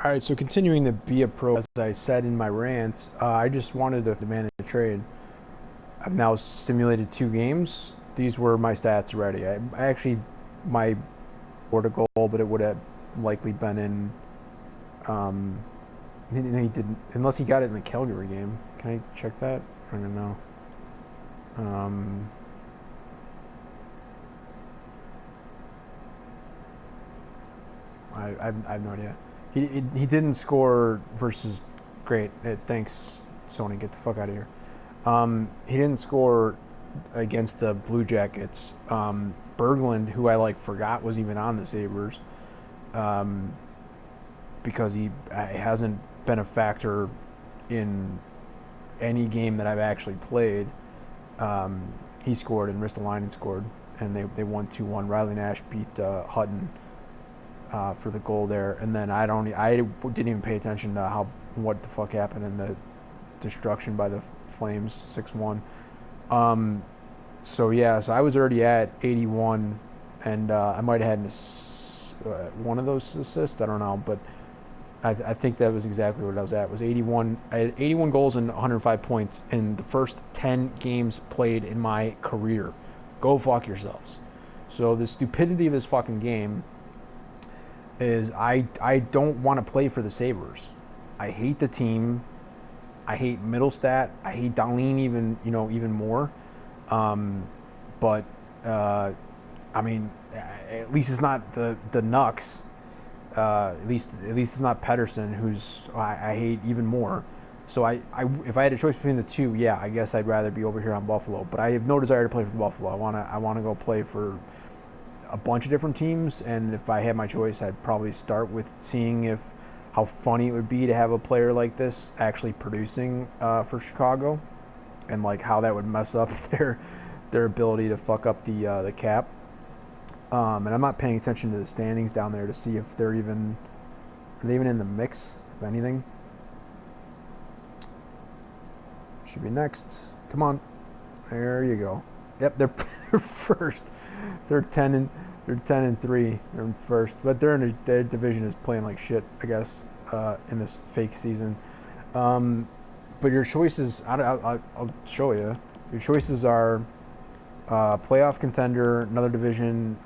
All right, so continuing to be a pro, as I said in my rant, I just wanted to demand a trade. I've now simulated 2 games. These were my stats already. I actually my scored a goal, but it would have likely been in. Um, he didn't, unless he got it in the Calgary game. Can I check that? I don't know. Um, I have no idea. He didn't score versus. Great. Thanks, Sony. Get the fuck out of here. He didn't score against the Blue Jackets. Berglund, who I forgot was even on the Sabres, um, because he hasn't been a factor in any game that I've actually played. He scored and Nhl19 scored, and they won 2-1. Riley Nash beat Hutton for the goal there, and then I didn't even pay attention to what the fuck happened in the destruction by the Flames 6-1. So I was already at 81, and I might have had one of those assists. I don't know, but I think that was exactly what I was at. It was 81. I had 81 goals and 105 points in the first 10 games played in my career. Go fuck yourselves. So the stupidity of this fucking game is I don't want to play for the Sabres. I hate the team. I hate Middlestat. I hate Dahlin even more. But I mean, at least it's not the Nucks. At least it's not Pedersen, who's I hate even more. So if I had a choice between the two, I guess I'd rather be over here on Buffalo. But I have no desire to play for Buffalo. I wanna go play for a bunch of different teams, and if I had my choice, I'd probably start with seeing how funny it would be to have a player like this actually producing for Chicago, and how that would mess up their ability to fuck up the cap. And I'm not paying attention to the standings down there to see if are they even in the mix of anything. Should be next. Come on, there you go. Yep, they're first. They're 10-3. They're in first, but their division is playing like shit, I guess, in this fake season. But your choices, I'll show you. Your choices are playoff contender, another division,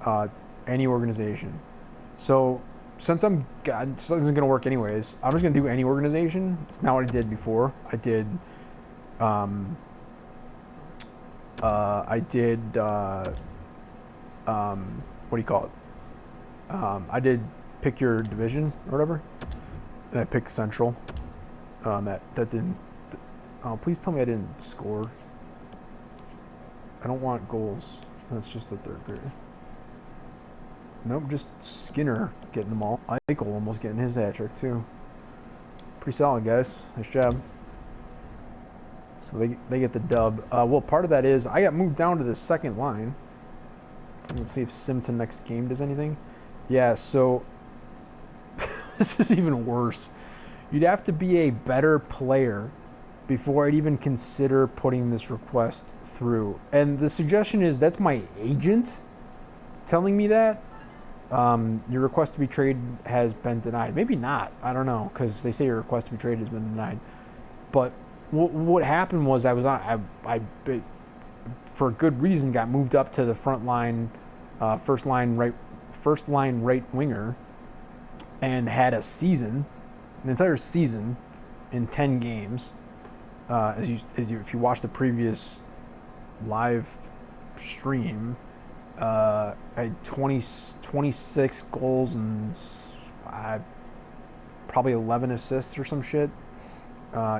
any organization. So since this isn't going to work anyways, I'm just going to do any organization. It's not what I did before. I did what do you call it? I did pick your division or whatever, and I picked Central. That didn't. Oh, please tell me I didn't score. I don't want goals. That's just the third period. Nope, just Skinner getting them all. Eichel almost getting his hat trick too. Pretty solid, guys. Nice job. So they get the dub. Well, part of that is I got moved down to the second line. Let's see if Simpson next game does anything. Yeah, so this is even worse. You'd have to be a better player before I'd even consider putting this request through. And the suggestion is that's my agent telling me that. Your request to be traded has been denied. Maybe not. I don't know, because they say your request to be traded has been denied. But what happened was I for good reason got moved up to the front line, first line right winger, and had an entire season in 10 games. If you watch the previous live stream, I had 26 goals and probably 11 assists or some shit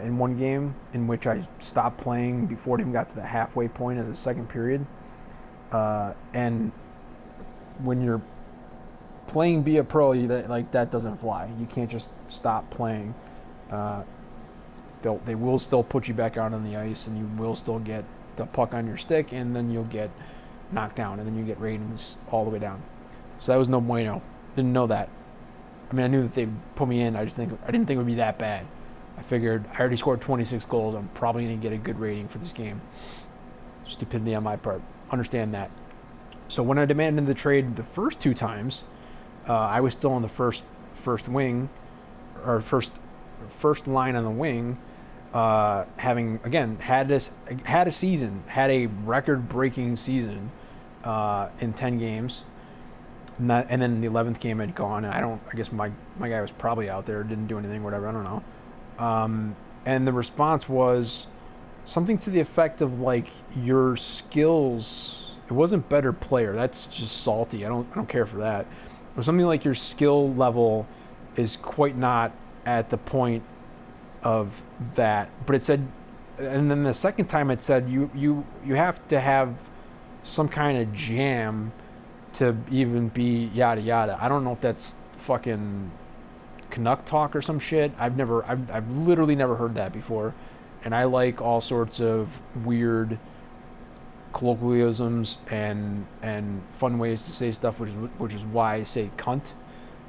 in one game, in which I stopped playing before it even got to the halfway point of the second period. And when you're playing be a pro, that doesn't fly. You can't just stop playing. They will still put you back out on the ice, and you will still get the puck on your stick, and then you'll get knocked down, and then you get ratings all the way down. So that was no bueno. Didn't know that. I mean, I knew that they'd put me in. I didn't think it would be that bad. I figured I already scored 26 goals. I'm probably going to get a good rating for this game. Stupidity on my part. Understand that. So when I demanded the trade the first 2 times, I was still on the first wing, our first line on the wing, having again had a record-breaking season in 10 games, and then the 11th game had gone. And I guess my guy was probably out there, didn't do anything, whatever. I don't know. And the response was something to the effect of like, your skills. It wasn't better player. That's just salty. I don't care for that. It was something like your skill level is quite not at the point of that. But it said, and then the second time it said you have to have some kind of jam to even be yada yada. I don't know if that's fucking Canuck talk or some shit. I've literally never heard that before, and I like all sorts of weird colloquialisms and fun ways to say stuff, which is why I say cunt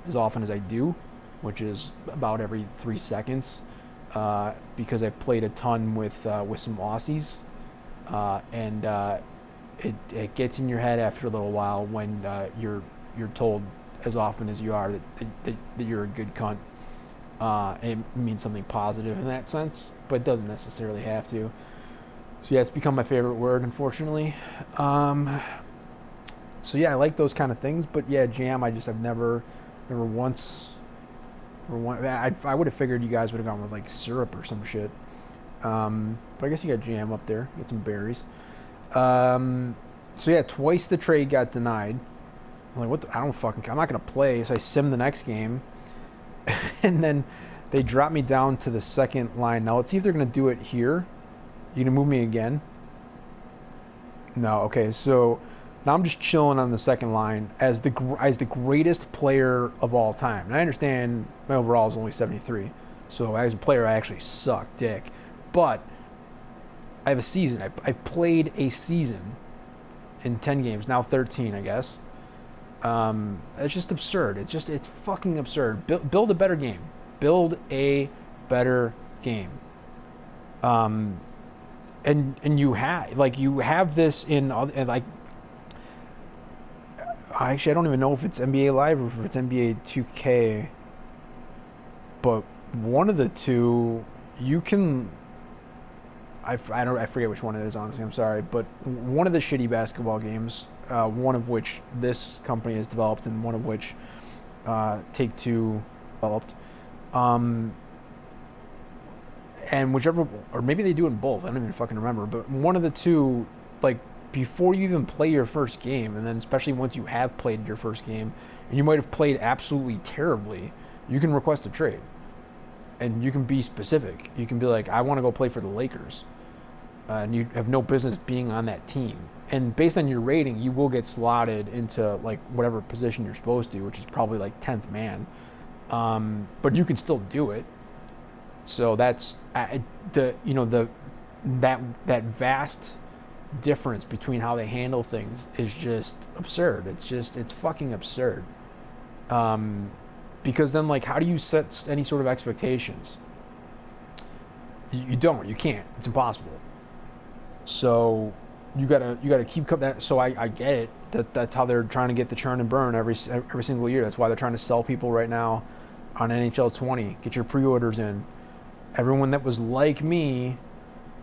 as often as I do, which is about every 3 seconds, because I played a ton with some Aussies, and it gets in your head after a little while when you're told as often as you are that you're a good cunt. It means something positive in that sense, but it doesn't necessarily have to. So yeah, it's become my favorite word, unfortunately. So yeah, I like those kind of things, but yeah, jam, I've never once. I would have figured you guys would have gone with like syrup or some shit. But I guess you got jam up there. Get some berries. So yeah, twice the trade got denied. I'm like, what? I'm not gonna play. So I sim the next game, and then they dropped me down to the second line. Now let's see if they're gonna do it here. You gonna move me again? No. Okay. So now I'm just chilling on the second line as the greatest player of all time. And I understand my overall is only 73, so as a player I actually suck dick. But I have a season. I played a season in 10 games, now 13, I guess. It's just absurd. It's fucking absurd. Build a better game. Build a better game. And you have this in like. Actually, I don't even know if it's NBA Live or if it's NBA 2K. But one of the two, you can. I forget which one it is, honestly. I'm sorry, but one of the shitty basketball games, one of which this company has developed, and one of which Take-Two developed, and whichever, or maybe they do it in both. I don't even fucking remember. But one of the two, like before you even play your first game, and then especially once you have played your first game, and you might have played absolutely terribly, you can request a trade. And you can be specific. You can be like, I want to go play for the Lakers. And you have no business being on that team. And based on your rating, you will get slotted into like whatever position you're supposed to, which is probably like 10th man. But you can still do it. So that's that vast difference between how they handle things is just absurd. It's fucking absurd. Because then, like, how do you set any sort of expectations? You don't. You can't. It's impossible. So you gotta keep that. So I get it. That's how they're trying to get the churn and burn every single year. That's why they're trying to sell people right now on NHL 20. Get your pre-orders in. Everyone that was like me,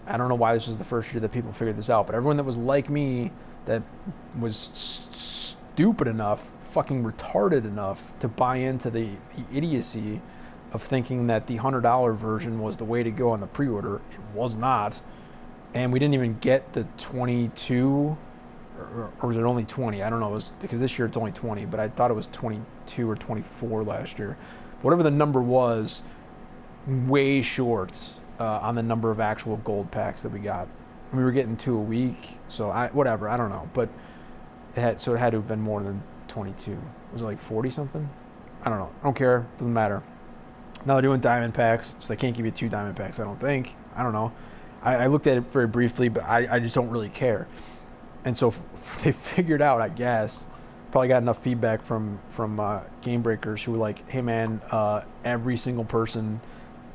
I don't know why this is the first year that people figured this out, but everyone that was like me, that was stupid enough, fucking retarded enough to buy into the idiocy of thinking that the $100 version was the way to go on the pre-order. It was not. And we didn't even get the 22, or was it only 20? I don't know. It was because this year it's only 20, but I thought it was 22 or 24 last year. Whatever the number was, way short on the number of actual gold packs that we got. We were getting 2 a week, so I don't know. But it had to have been more than 22. Was it like 40 something? I don't know. I don't care. Doesn't matter. Now they're doing diamond packs, so they can't give you 2 diamond packs, I don't think. I don't know. I looked at it very briefly, but I just don't really care. And so they figured out, I guess, probably got enough feedback from game breakers who were like, hey man, every single person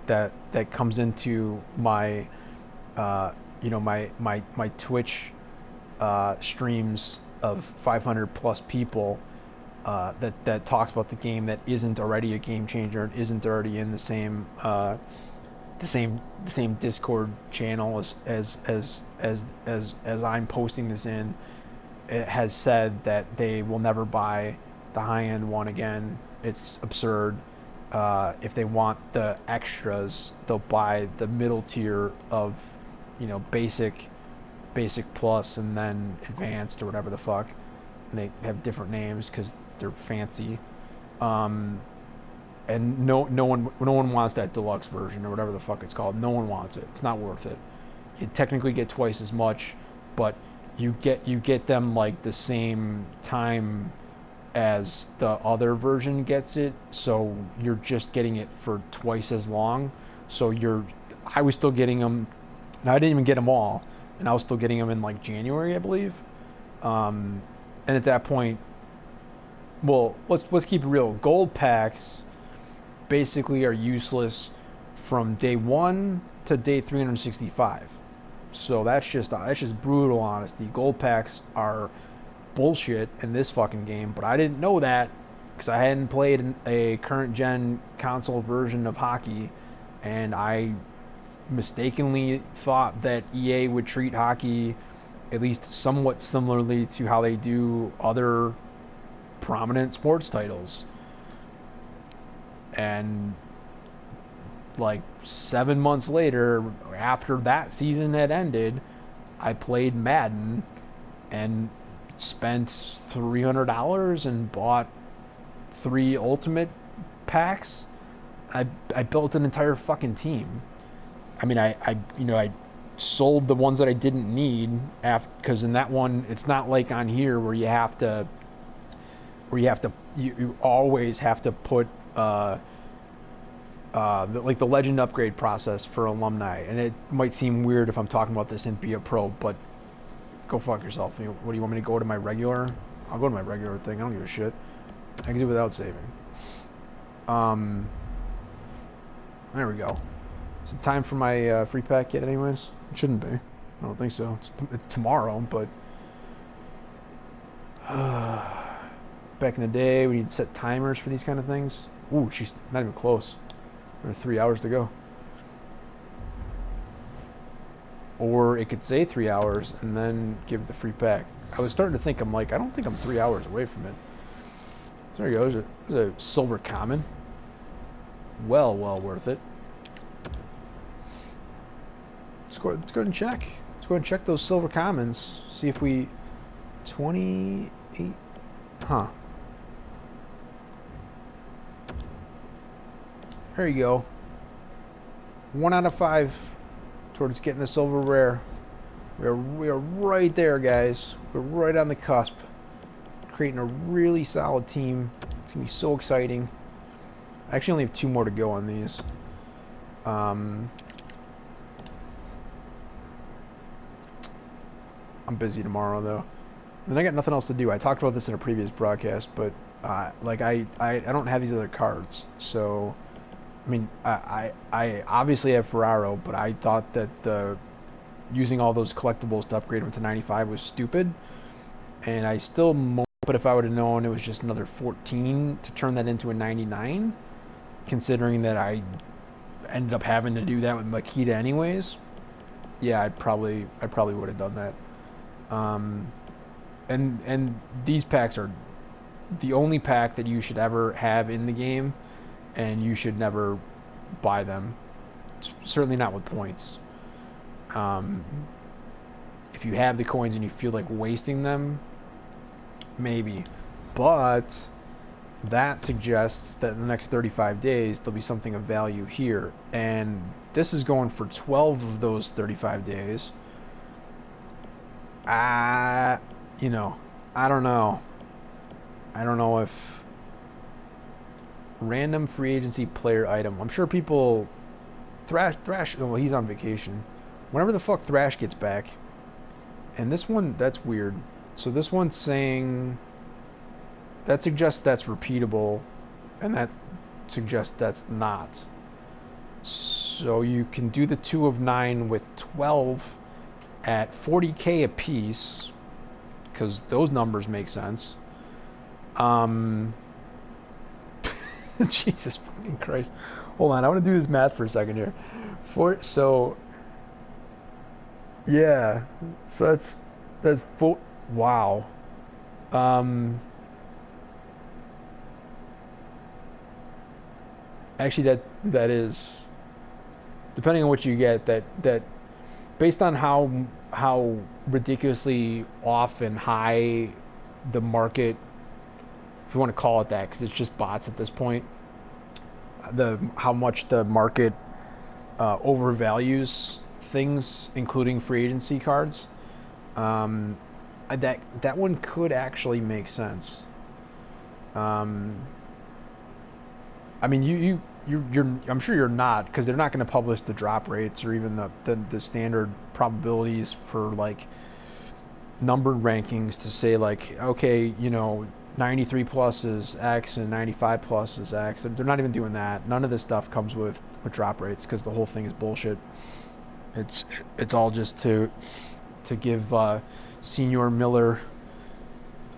that comes into my my Twitch streams of 500 plus people, that talks about the game that isn't already a game changer and isn't already in the same Discord channel as I'm posting this in. It has said that they will never buy the high-end one again. It's absurd. If they want the extras, they'll buy the middle tier of, basic plus, and then advanced or whatever the fuck. And they have different names because they're fancy. And no one wants that deluxe version or whatever the fuck it's called. No one wants it. It's not worth it. You technically get twice as much, but you get them like the same time as the other version gets it, so you're just getting it for twice as long. So I was still getting them. Now I didn't even get them all, and I was still getting them in like January, I believe. And at that point, well, let's keep it real. Gold packs basically are useless from day 1 to day 365. So that's just brutal honesty. Gold packs are bullshit in this fucking game, but I didn't know that because I hadn't played a current gen console version of hockey, and I mistakenly thought that EA would treat hockey at least somewhat similarly to how they do other prominent sports titles. And like 7 months later, after that season had ended, I played Madden and spent $300 and bought 3 Ultimate packs. I built an entire fucking team. I mean, I sold the ones that I didn't need because in that one, it's not like on here where you always have to put the legend upgrade process for alumni. And it might seem weird if I'm talking about this in Be a Pro, but go fuck yourself. What do you want me to go to my regular? I'll go to my regular thing. I don't give a shit. I can do it without saving. There we go. Is it time for my free pack yet anyways? It shouldn't be. I don't think so. It's tomorrow, but back in the day, we need to set timers for these kind of things. Ooh, she's not even close. There's 3 hours to go. Or it could say 3 hours and then give the free pack. I was starting to think, I don't think I'm 3 hours away from it. So there you go. There's a silver common. Well worth it. Let's go ahead and check. Let's go ahead and check those silver commons. See if we... 28... Huh. There you go. 1 out of 5 towards getting the silver rare. We are right there, guys. We're right on the cusp. Creating a really solid team. It's going to be so exciting. I actually only have 2 more to go on these. I'm busy tomorrow, though. And I got nothing else to do. I talked about this in a previous broadcast, but I don't have these other cards. So, I mean, I obviously have Ferraro, but I thought that using all those collectibles to upgrade them to 95 was stupid. And I still mope if I would have known it was just another 14 to turn that into a 99, considering that I ended up having to do that with Makita anyways. Yeah, I probably would have done that. And these packs are the only pack that you should ever have in the game, and you should never buy them. Certainly not with points. If you have the coins and you feel like wasting them, maybe. But that suggests that in the next 35 days there'll be something of value here, and this is going for 12 of those 35 days. I don't know. I don't know if random free agency player item. I'm sure people Thrash. Well, he's on vacation. Whenever the fuck Thrash gets back. And this one, that's weird. So this one's saying that suggests that's repeatable, and that suggests that's not. So you can do the 2 of 9 with 12 at 40k a piece, because those numbers make sense. Um, Jesus fucking Christ. Hold on, I want to do this math for a second here. So yeah, so that's full. Wow. Um, Actually, that is depending on what you get. That based on how ridiculously off and high the market, if you want to call it that, because it's just bots at this point. The how much the market overvalues things, including free agency cards. Um, that one could actually make sense. Um, I mean, you're I'm sure you're not, because they're not going to publish the drop rates or even the standard probabilities for like numbered rankings to say like, okay, 93 plus is X and 95 plus is X. They're not even doing that. None of this stuff comes with drop rates, because the whole thing is bullshit. It's all just to give Senior Miller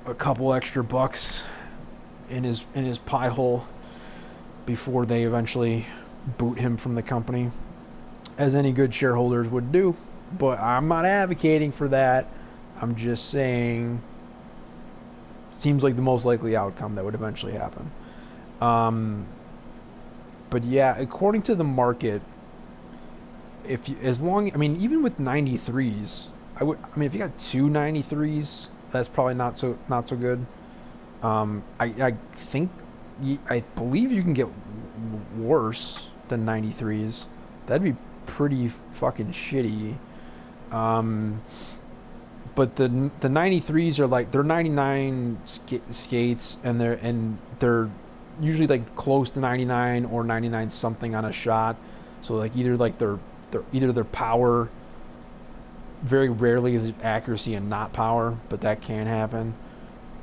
a couple extra bucks in his pie hole before they eventually boot him from the company, as any good shareholders would do. But I'm not advocating for that. I'm just saying, seems like the most likely outcome that would eventually happen. But yeah, according to the market, even with 93s, if you got two 93s, that's probably not so good. I think I believe you can get worse than 93s. That'd be pretty fucking shitty. But the 93s are like, they're 99 skates, and they're usually like close to 99 or 99 something on a shot. So like either their power, very rarely is it accuracy and not power, but that can happen.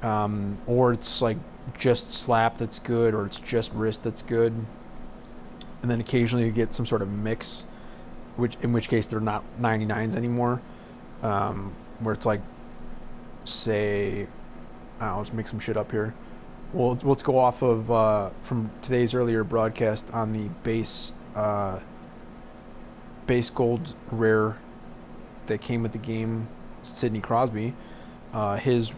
Or it's like just slap that's good, or it's just wrist that's good, and then occasionally you get some sort of mix, in which case they're not 99s anymore. Where it's like, say, let's make some shit up here. Well, let's go off of from today's earlier broadcast on the base gold rare that came with the game, Sidney Crosby. It's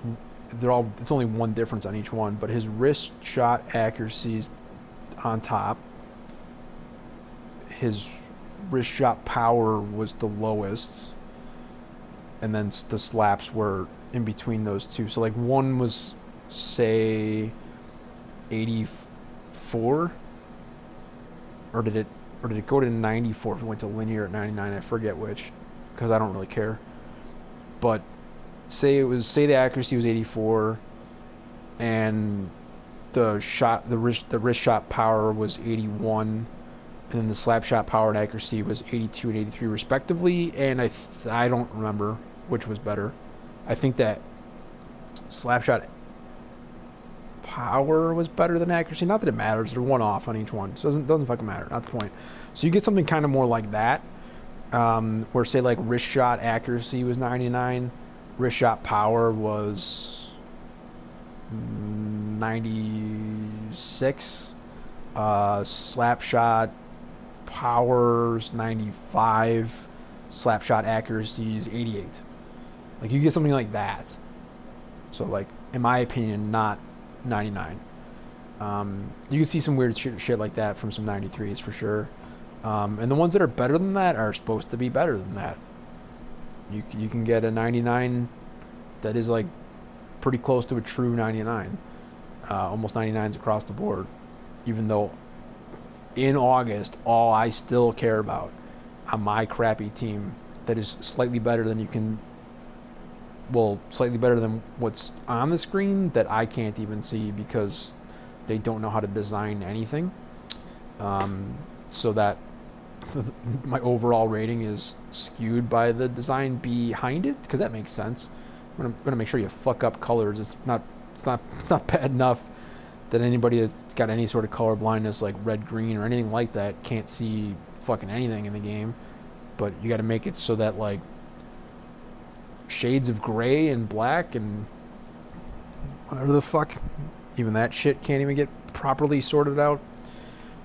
only one difference on each one, but his wrist shot accuracies on top. His wrist shot power was the lowest, and then the slaps were in between those two. So like one was, say, 84, or did it go to 94 if it went to linear at 99? I forget which, because I don't really care. But say the accuracy was 84, and the wrist shot power was 81, and then the slap shot power and accuracy was 82 and 83 respectively. And I don't remember which was better. I think that slap shot power was better than accuracy. Not that it matters; they're one off on each one, so it doesn't fucking matter. Not the point. So you get something kind of more like that, where say like wrist shot accuracy was 99, wrist shot power was 96, slap shot power's 95, slap shot accuracy is 88. Like you get something like that. So like, in my opinion, not 99. You can see some weird shit like that from some 93s for sure. And the ones that are better than that are supposed to be better than that. You can get a 99 that is like pretty close to a true 99. Almost 99s across the board. Even though in August, all I still care about on my crappy team that is slightly better than slightly better than what's on the screen, that I can't even see because they don't know how to design anything. So that my overall rating is skewed by the design behind it, because that makes sense. I'm gonna make sure you fuck up colors. It's not bad enough that anybody that's got any sort of color blindness, like red, green, or anything like that, can't see fucking anything in the game. But you got to make it so that like shades of gray and black and whatever the fuck even that shit can't even get properly sorted out.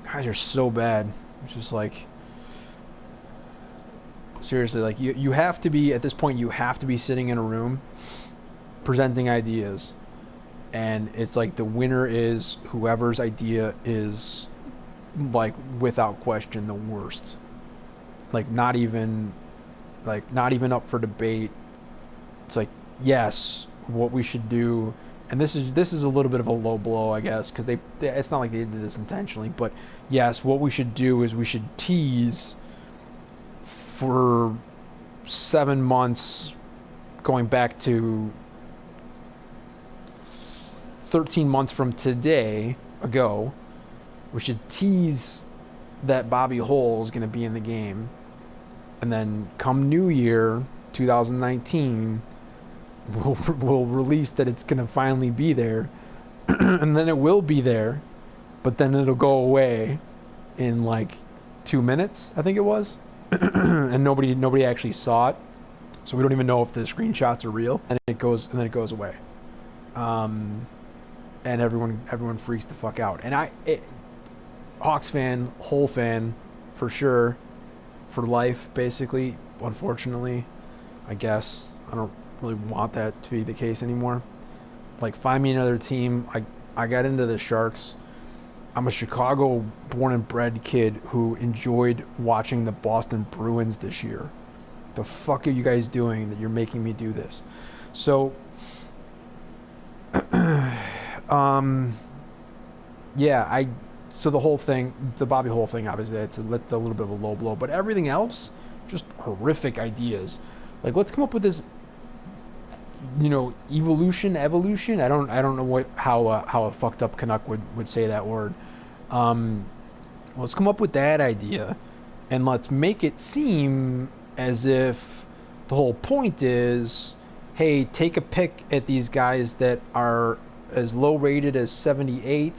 Guys are so bad. It's just like, seriously, like you have to be, at this point, you have to be sitting in a room presenting ideas, and it's like the winner is whoever's idea is, like, without question the worst. Like not even up for debate. It's like, yes, what we should do, and this is a little bit of a low blow, I guess, because it's not like they did this intentionally, but yes, what we should do is we should tease for 7 months, going back to 13 months from today ago. We should tease that Bobby Hull is going to be in the game, and then come New Year 2019, we'll release that it's going to finally be there, and then it will be there, but then it'll go away in like 2 minutes, I think it was, and nobody actually saw it, so we don't even know if the screenshots are real, and then it goes away, and everyone freaks the fuck out, and Hawks fan, Hull fan, for sure, for life, basically. Unfortunately, I guess I don't really want that to be the case anymore. Like, find me another team. I got into the Sharks. I'm a Chicago born and bred kid who enjoyed watching the Boston Bruins this year. The fuck are you guys doing that you're making me do this? So yeah, so the whole thing, the Bobby Hull thing, obviously, it's a little bit of a low blow, but everything else, just horrific ideas. Like, let's come up with this, evolution. I don't know how a fucked up Canuck would say that word. Let's come up with that idea, and let's make it seem as if the whole point is, hey, take a pick at these guys that are as low rated as 78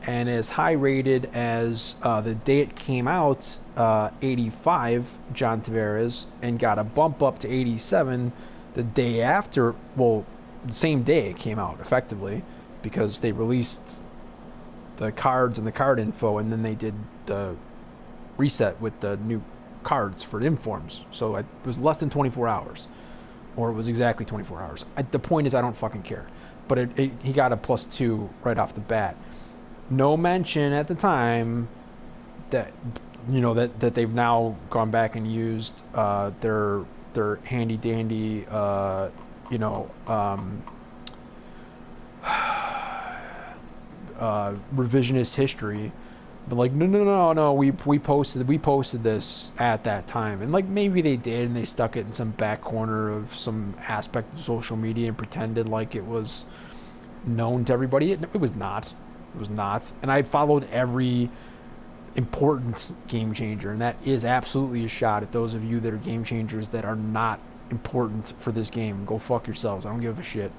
and as high rated as the day it came out, 85, John Tavares, and got a bump up to 87 the day after, well, the same day it came out, effectively, because they released the cards and the card info, and then they did the reset with the new cards for informs. So it was less than 24 hours, or it was exactly 24 hours. The point is, I don't fucking care. But he got a +2 right off the bat. No mention at the time that that they've now gone back and used their handy dandy revisionist history, but like no, we posted this at that time, and like maybe they did, and they stuck it in some back corner of some aspect of social media and pretended like it was known to everybody. It was not. It was not. And I followed every important game changer, and that is absolutely a shot at those of you that are game changers that are not important for this game. Go fuck yourselves. I don't give a shit.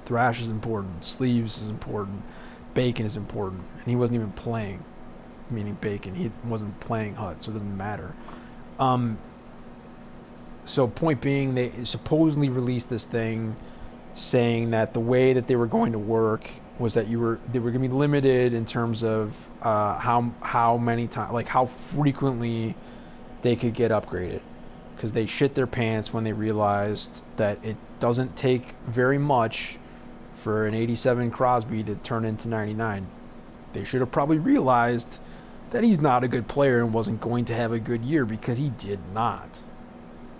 Thrash is important. Sleeves is important. Bacon is important. And he wasn't even playing. Meaning Bacon. He wasn't playing Hut, so it doesn't matter. So point being, they supposedly released this thing saying that the way that they were going to work was that they were going to be limited in terms of how many times, like how frequently they could get upgraded, because they shit their pants when they realized that it doesn't take very much for an 87 Crosby to turn into 99. They should have probably realized that he's not a good player and wasn't going to have a good year, because he did not.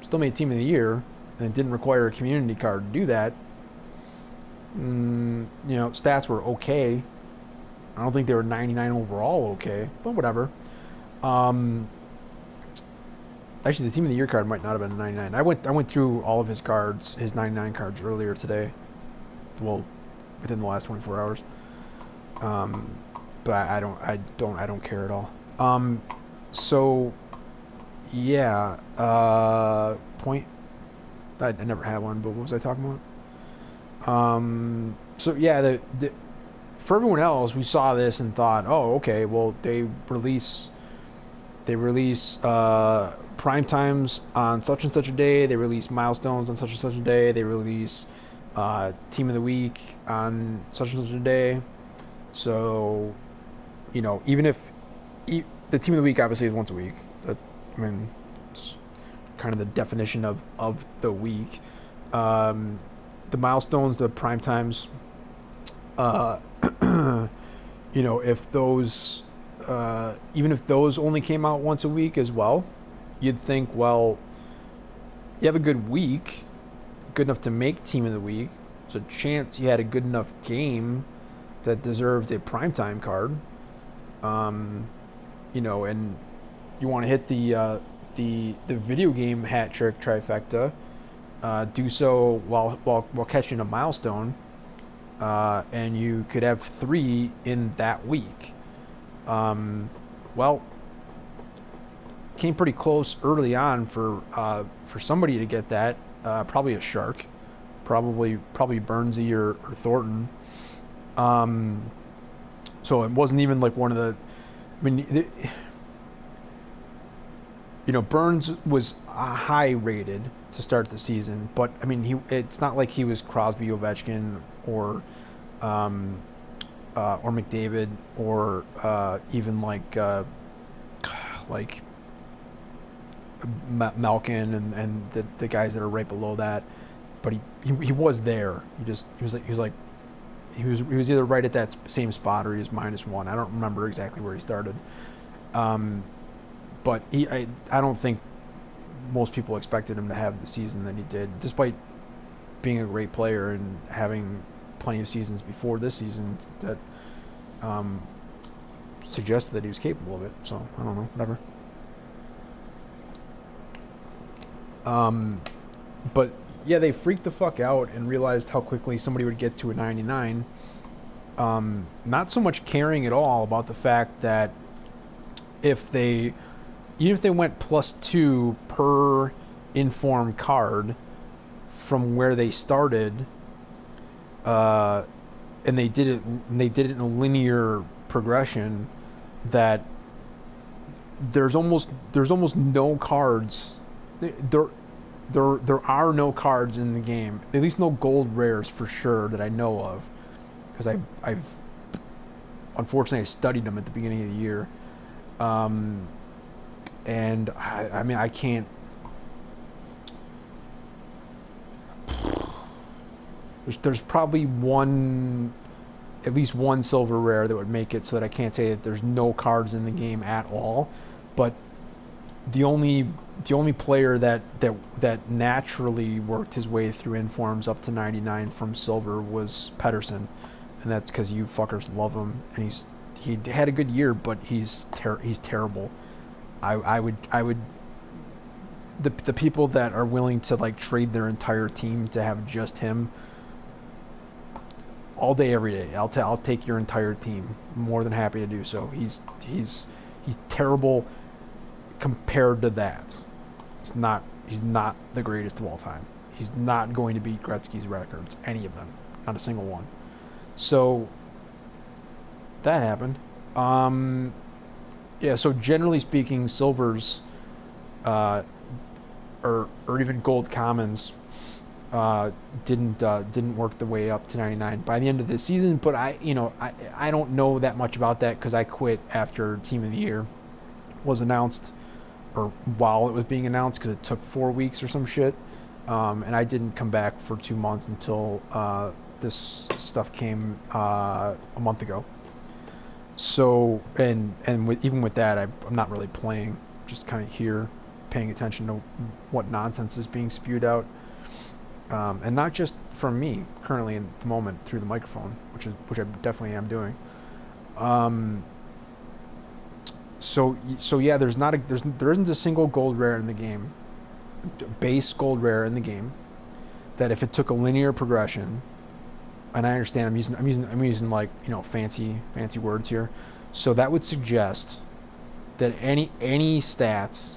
Still made Team of the Year, and it didn't require a community card to do that. Stats were okay. I don't think they were 99 overall okay, but whatever. Actually, the Team of the Year card might not have been 99. I went through all of his cards, his 99 cards, earlier today. Well, within the last 24 hours. But I don't care at all. So yeah. Point. I never had one, but what was I talking about? So yeah, for everyone else, we saw this and thought, oh, okay, well, they release prime times on such and such a day, they release milestones on such and such a day, they release team of the week on such and such a day, So, you know, even if the team of the week obviously is once a week. That, I mean, it's kind of the definition of the week. The milestones, the prime times, uh, you know, if those, even if those only came out once a week as well, you'd think, well, you have a good week, good enough to make team of the week. There's a chance you had a good enough game that deserved a primetime card. You know, and you want to hit the video game hat trick trifecta. Do so while catching a milestone, and you could have 3 in that week. Well, came pretty close early on for somebody to get that. Probably a Shark, probably Burnsy or Thornton. So it wasn't even like one of the. I mean, you know, Burns was high rated to start the season, but I mean, it's not like he was Crosby, Ovechkin, or McDavid, or even like Malkin and the guys that are right below that. But he was there. He was either right at that same spot or he was -1. I don't remember exactly where he started. But I don't think most people expected him to have the season that he did, despite being a great player and having plenty of seasons before this season that suggested that he was capable of it. So I don't know, whatever. But yeah, they freaked the fuck out and realized how quickly somebody would get to a 99. Not so much caring at all about the fact that even if they went +2 per inform card from where they started, and they did it in a linear progression, that there's almost no cards. There are no cards in the game. At least no gold rares for sure that I know of, because I've unfortunately I studied them at the beginning of the year. And I mean, I can't. There's probably at least one silver rare that would make it so that I can't say that there's no cards in the game at all. But the only player that naturally worked his way through informs up to 99 from silver was Pedersen, and that's because you fuckers love him, and he had a good year, but he's terrible. I would the people that are willing to like trade their entire team to have just him all day every day. I'll take your entire team. I'm more than happy to do so. He's terrible compared to that. He's not the greatest of all time. He's not going to beat Gretzky's records, any of them, not a single one. So that happened. Yeah, so generally speaking, silvers, or even gold commons, didn't work the way up to 99 by the end of the season. But I don't know that much about that because I quit after Team of the Year was announced, or while it was being announced, because it took 4 weeks or some shit, and I didn't come back for 2 months until this stuff came a month ago. So, and even with that, I'm not really playing, just kind of here, paying attention to what nonsense is being spewed out, and not just from me currently in the moment through the microphone, which I definitely am doing. So yeah, there isn't a single gold rare in the game, base gold rare in the game, that if it took a linear progression. And I understand I'm using like, fancy words here. So that would suggest that any stats,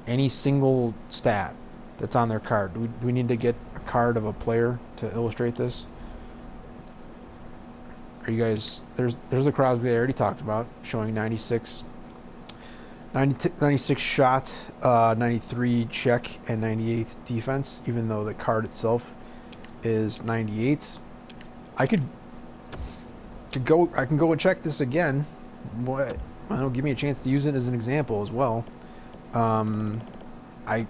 any single stat that's on their card. Do we need to get a card of a player to illustrate this? Are you guys, there's a Crosby I already talked about, showing 96 shot, 93 check, and 98 defense, even though the card itself is 98. I can go and check this again. What? I don't know, give me a chance to use it as an example as well. I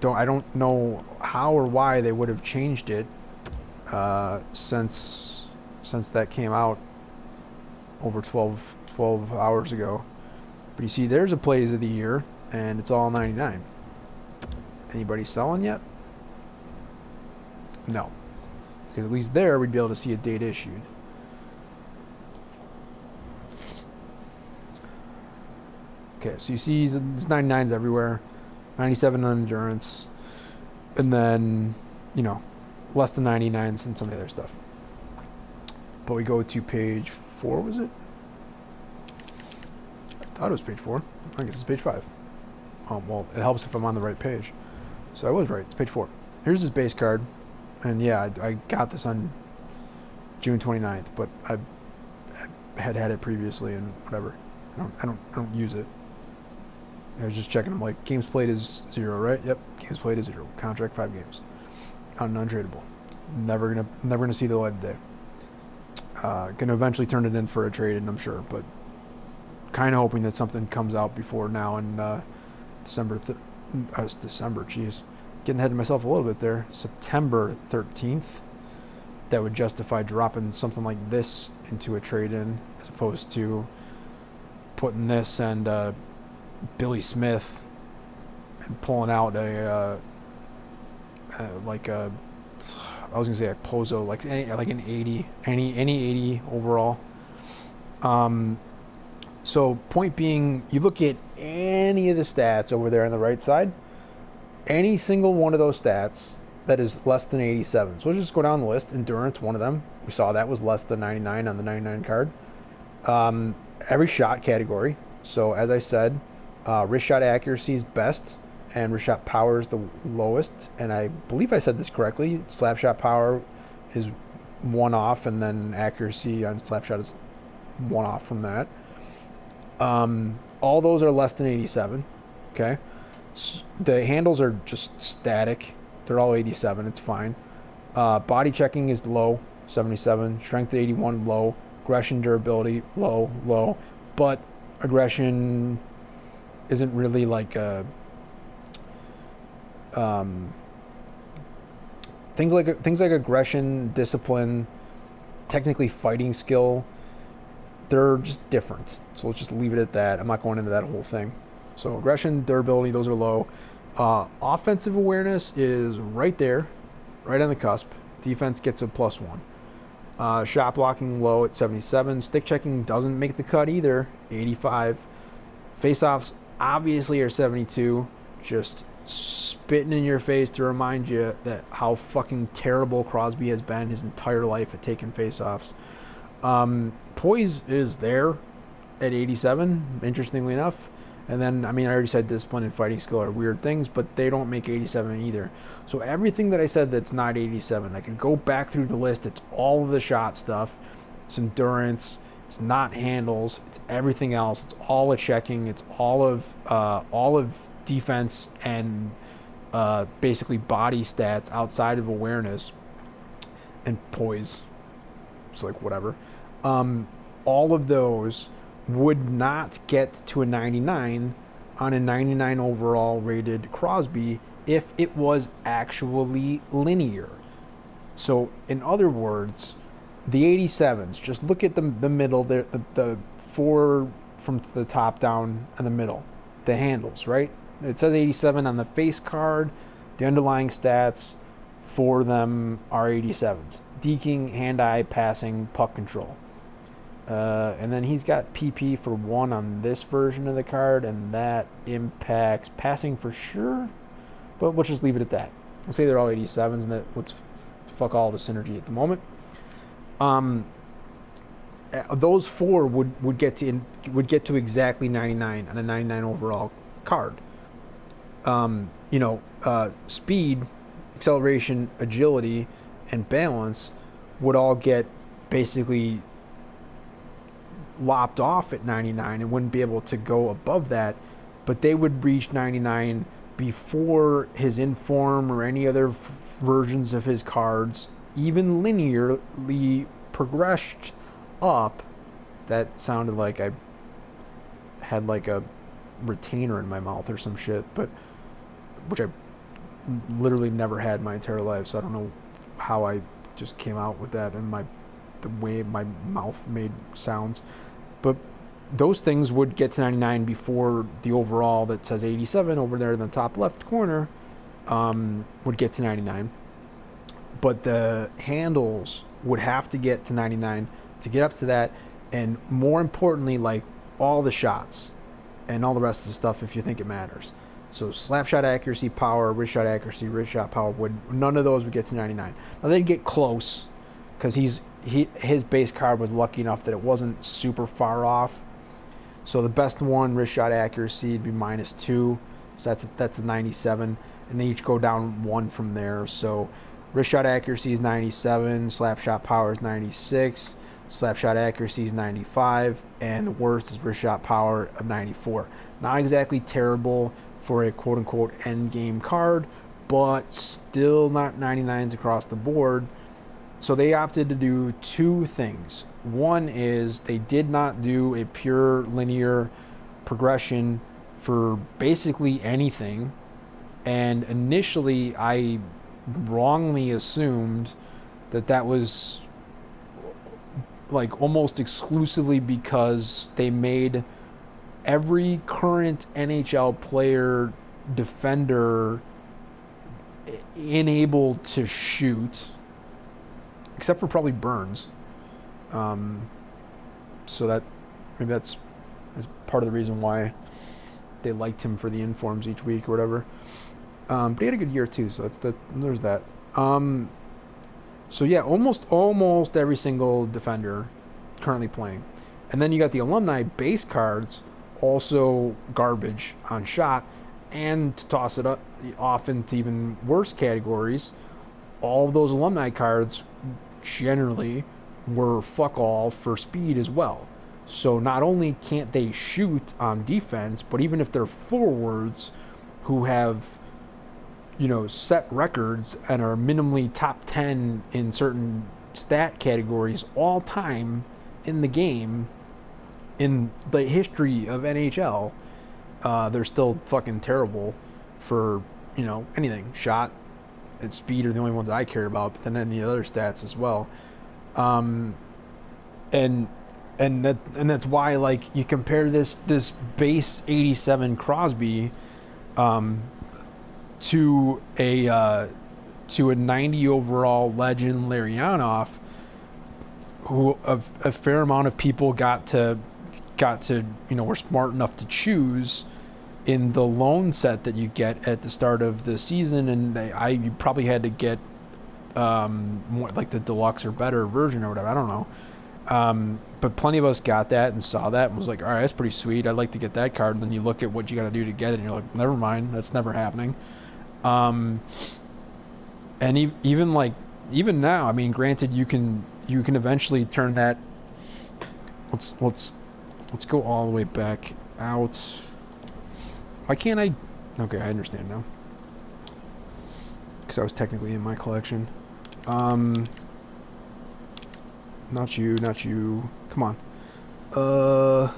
don't know how or why they would have changed it since that came out over 12 hours ago. But you see, there's a plays of the year, and it's all 99. Anybody selling yet? No, because at least there we'd be able to see a date issued. Okay, so you see there's 99s everywhere, 97 on endurance, and then, you know, less than 99s and some of the other stuff. But we go to page 4, was it? I thought it was page 4. I guess it's page 5. Well, it helps if I'm on the right page. So I was right, it's page 4. Here's his base card, and yeah, I got this on June 29th, but I had it previously and whatever. I don't use it. I was just checking. I'm like, games played is 0, right? Yep, games played is 0. Contract 5 games. Untradeable. Never gonna see the light of day. Gonna eventually turn it in for a trade, and I'm sure, but kind of hoping that something comes out before now in December. December, jeez, getting ahead of myself a little bit there. September 13th. That would justify dropping something like this into a trade-in, as opposed to putting this and Billy Smith and pulling out I was gonna say a Pozo, like an 80, any 80 overall. So point being, you look at any of the stats over there on the right side, any single one of those stats that is less than 87. So let's just go down the list. Endurance, one of them. We saw that was less than 99 on the 99 card. Every shot category. So as I said, wrist shot accuracy is best, and wrist shot power is the lowest. And I believe I said this correctly. Slap shot power is 1 off, and then accuracy on slap shot is 1 off from that. All those are less than 87. Okay. The handles are just static. They're all 87. It's fine. Body checking is low, 77. Strength 81, low. Aggression, durability, low. But aggression isn't really like things like aggression, discipline, technically fighting skill. They're just different. So let's just leave it at that. I'm not going into that whole thing. So aggression, durability, those are low. Offensive awareness is right there, right on the cusp. Defense gets a +1. Shot blocking low at 77. Stick checking doesn't make the cut either, 85. Face-offs obviously are 72. Just spitting in your face to remind you that how fucking terrible Crosby has been his entire life at taking face-offs. Poise is there at 87, interestingly enough. And then, I mean, I already said discipline and fighting skill are weird things, but they don't make 87 either. So everything that I said that's not 87, I can go back through the list. It's all of the shot stuff. It's endurance. It's not handles. It's everything else. It's all of checking. It's all of defense and basically body stats outside of awareness and poise. So like whatever. All of those would not get to a 99 on a 99 overall rated Crosby if it was actually linear. So in other words, the 87s, just look at the middle, the 4 from the top down and the middle, the handles, right? It says 87 on the face card. The underlying stats for them are 87s. Deking, hand-eye, passing, puck control. And then he's got PP for 1 on this version of the card, and that impacts passing for sure. But we'll just leave it at that. We'll say they're all 87s, and that let's fuck all the synergy at the moment. Those 4 would get to exactly 99 on a 99 overall card. Speed, acceleration, agility, and balance would all get basically lopped off at 99 and wouldn't be able to go above that, but they would reach 99 before his inform or any other versions of his cards even linearly progressed up, that sounded like I had like a retainer in my mouth or some shit, but which I literally never had my entire life, so I don't know how I just came out with that and the way my mouth made sounds. But those things would get to 99 before the overall that says 87 over there in the top left corner would get to 99. But the handles would have to get to 99 to get up to that, and more importantly, like all the shots and all the rest of the stuff if you think it matters. So slap shot accuracy, power, wrist shot accuracy, wrist shot power, none of those would get to 99. Now they'd get close because his base card was lucky enough that it wasn't super far off. So the best one, wrist shot accuracy, would be -2. So that's a 97, and they each go down 1 from there. So wrist shot accuracy is 97, slap shot power is 96, slap shot accuracy is 95, and the worst is wrist shot power of 94. Not exactly terrible for a quote-unquote end game card, but still not 99s across the board. So they opted to do 2 things. One is they did not do a pure linear progression for basically anything, and initially I wrongly assumed that was like almost exclusively because they made every current NHL player defender unable to shoot, except for probably Burns. So that maybe that's part of the reason why they liked him for the informs each week or whatever. But he had a good year too, so there's that. So yeah, almost every single defender currently playing, and then you got the alumni base cards, also garbage on shot, and to toss it up off into even worse categories, all of those alumni cards generally were fuck all for speed as well. So not only can't they shoot on defense, but even if they're forwards who have, set records and are minimally top 10 in certain stat categories all time in the game, in the history of NHL, they're still fucking terrible for, anything. Shot and speed are the only ones I care about, but then any other stats as well. And that's why, like, you compare this base 87 Crosby to a 90 overall legend Larionov, who a fair amount of people got to were smart enough to choose in the loan set that you get at the start of the season, and you probably had to get more like the deluxe or better version or whatever. I don't know. But plenty of us got that and saw that and was like, all right, that's pretty sweet. I'd like to get that card. And then you look at what you got to do to get it, and you're like, never mind, that's never happening. And even now, I mean, granted, you can eventually turn that. Let's go all the way back out. Why can't I? Okay, I understand now. Because I was technically in my collection. Not you. Come on. Yeah,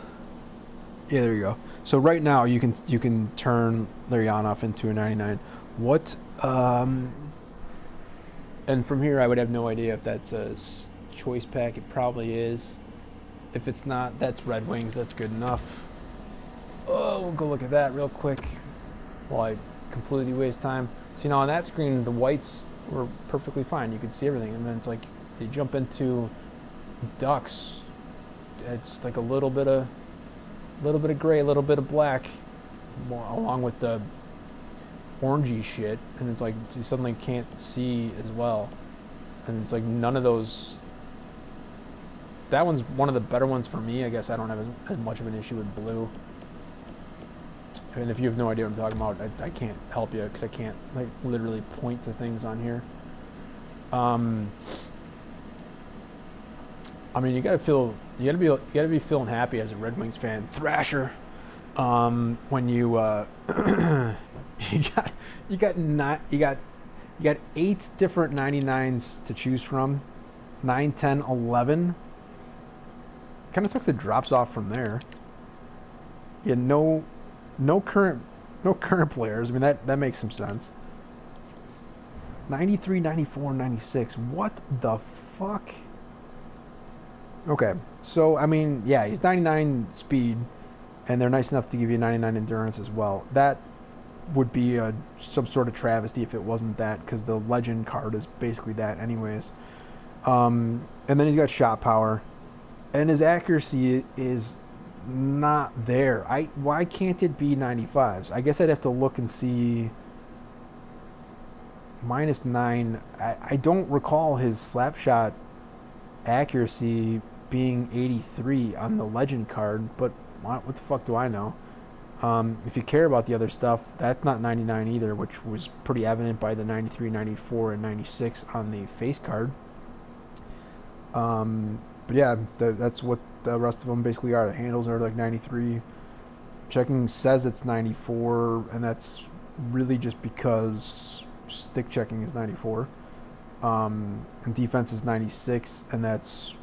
there you go. So right now you can turn Larionov into a 99. What? And from here I would have no idea if that's a choice pack. It probably is. If it's not, that's Red Wings. That's good enough. Oh, we'll go look at that real quick while I completely waste time. So, on that screen, the whites were perfectly fine. You could see everything. And then it's like, you jump into Ducks, it's like a little bit of gray, a little bit of black, along with the orangey shit. And it's like, you suddenly can't see as well. And it's like, none of those... That one's one of the better ones for me. I guess I don't have as much of an issue with blue. And if you have no idea what I'm talking about, I can't help you because I can't like literally point to things on here. I mean, you gotta be feeling happy as a Red Wings fan, Thrasher. When you you got 8 different 99s to choose from, 9, 10, 11. kind of sucks it drops off from there. Yeah, no, no current, no current players. I mean that makes some sense. 93, 94, 96. What the fuck? Okay, so I mean, yeah, he's 99 speed, and they're nice enough to give you 99 endurance as well. That would be some sort of travesty if it wasn't that, because the legend card is basically that, anyways. And then he's got shot power, and his accuracy is not there. Why can't it be 95s? I guess I'd have to look and see. -9. I don't recall his slap shot accuracy being 83 on the legend card, but what the fuck do I know? If you care about the other stuff, that's not 99 either, which was pretty evident by the 93, 94, and 96 on the face card. But yeah, that's what the rest of them basically are. The handles are like 93. Checking says it's 94, and that's really just because stick checking is 94. And defense is 96, and that's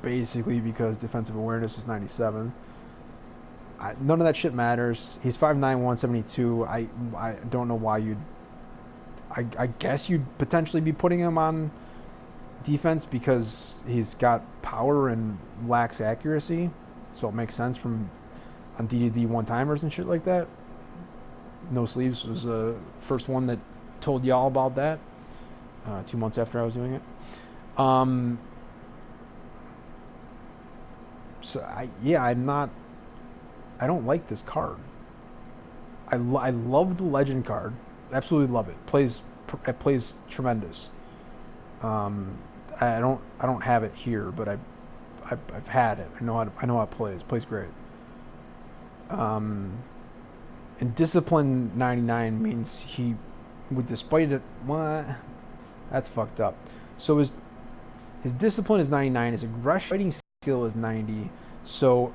basically because defensive awareness is 97. None of that shit matters. He's 5'9", 172. I don't know why you'd... I guess you'd potentially be putting him on defense because he's got power and lacks accuracy. So it makes sense from on DDD one-timers and shit like that. No Sleeves was the first one that told y'all about that 2 months after I was doing it. So I don't like this card. I love the legend card, absolutely love it. It plays tremendous. I don't have it here, but I've had it. I know how it plays. It plays great. And discipline 99 means he would, despite it, what? That's fucked up. So his discipline is 99. His aggression fighting skill is 90. So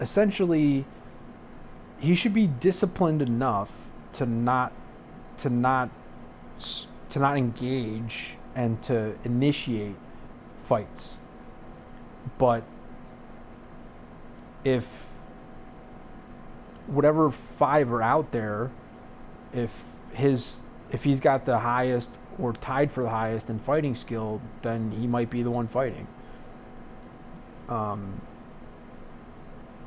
essentially, he should be disciplined enough to not engage and to initiate fights. But if whatever 5 are out there, if he's got the highest or tied for the highest in fighting skill, then he might be the one fighting. I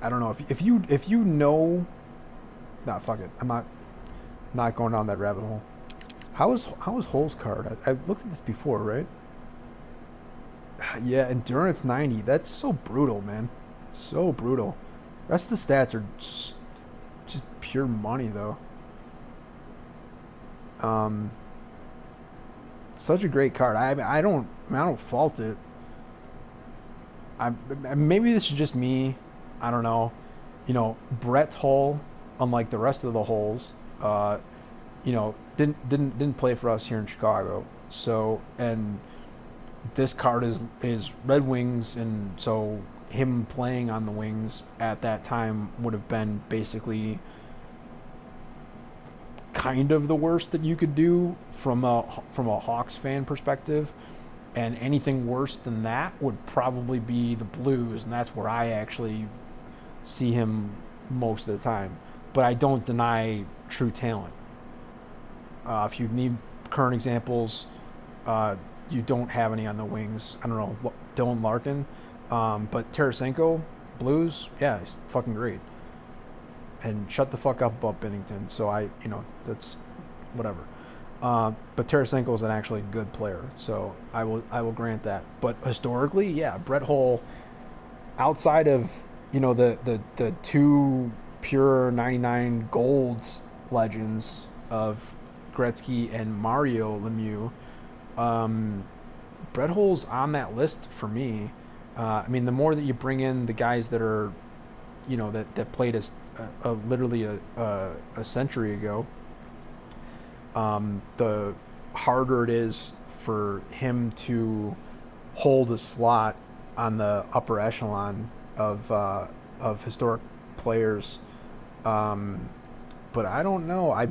don't know if you know. Nah, fuck it. I'm not going down that rabbit hole. How is Hull's card? I looked at this before, right? Yeah, endurance 90. That's so brutal, man. So brutal. The rest of the stats are just pure money, though. Such a great card. I don't fault it. Maybe this is just me. I don't know. Brett Hull, unlike the rest of the Hulls, didn't play for us here in Chicago. So, and this card is Red Wings, and so him playing on the Wings at that time would have been basically kind of the worst that you could do from a Hawks fan perspective. And anything worse than that would probably be the Blues, and that's where I actually see him most of the time. But I don't deny true talent. If you need current examples, you don't have any on the Wings. I don't know, Dylan Larkin. But Tarasenko, Blues, yeah, he's fucking great. And shut the fuck up about Binnington. So that's whatever. But Tarasenko is an actually good player, so I will grant that. But historically, yeah, Brett Hull, outside of the 2 pure 99 golds legends of Gretzky and Mario Lemieux, Brett Hull's on that list for me. I mean, the more that you bring in the guys that are, that played as literally a century ago, the harder it is for him to hold a slot on the upper echelon of historic players. But I don't know. I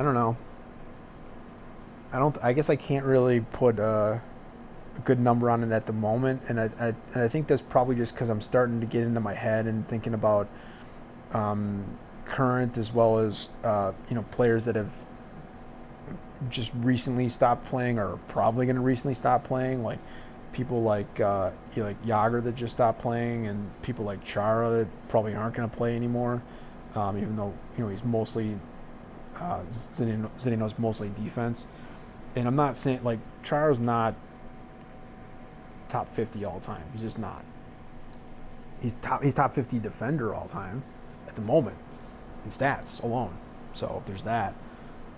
don't know. I guess I can't really put good number on it at the moment, and I think that's probably just because I'm starting to get into my head and thinking about current as well as players that have just recently stopped playing or probably going to recently stop playing, like people like like Yager that just stopped playing, and people like Chara that probably aren't going to play anymore, even though he's mostly Zdeno's mostly defense. And I'm not saying like Chara's not top 50 all time. He's just not. He's top 50 defender all time at the moment in stats alone. So there's that.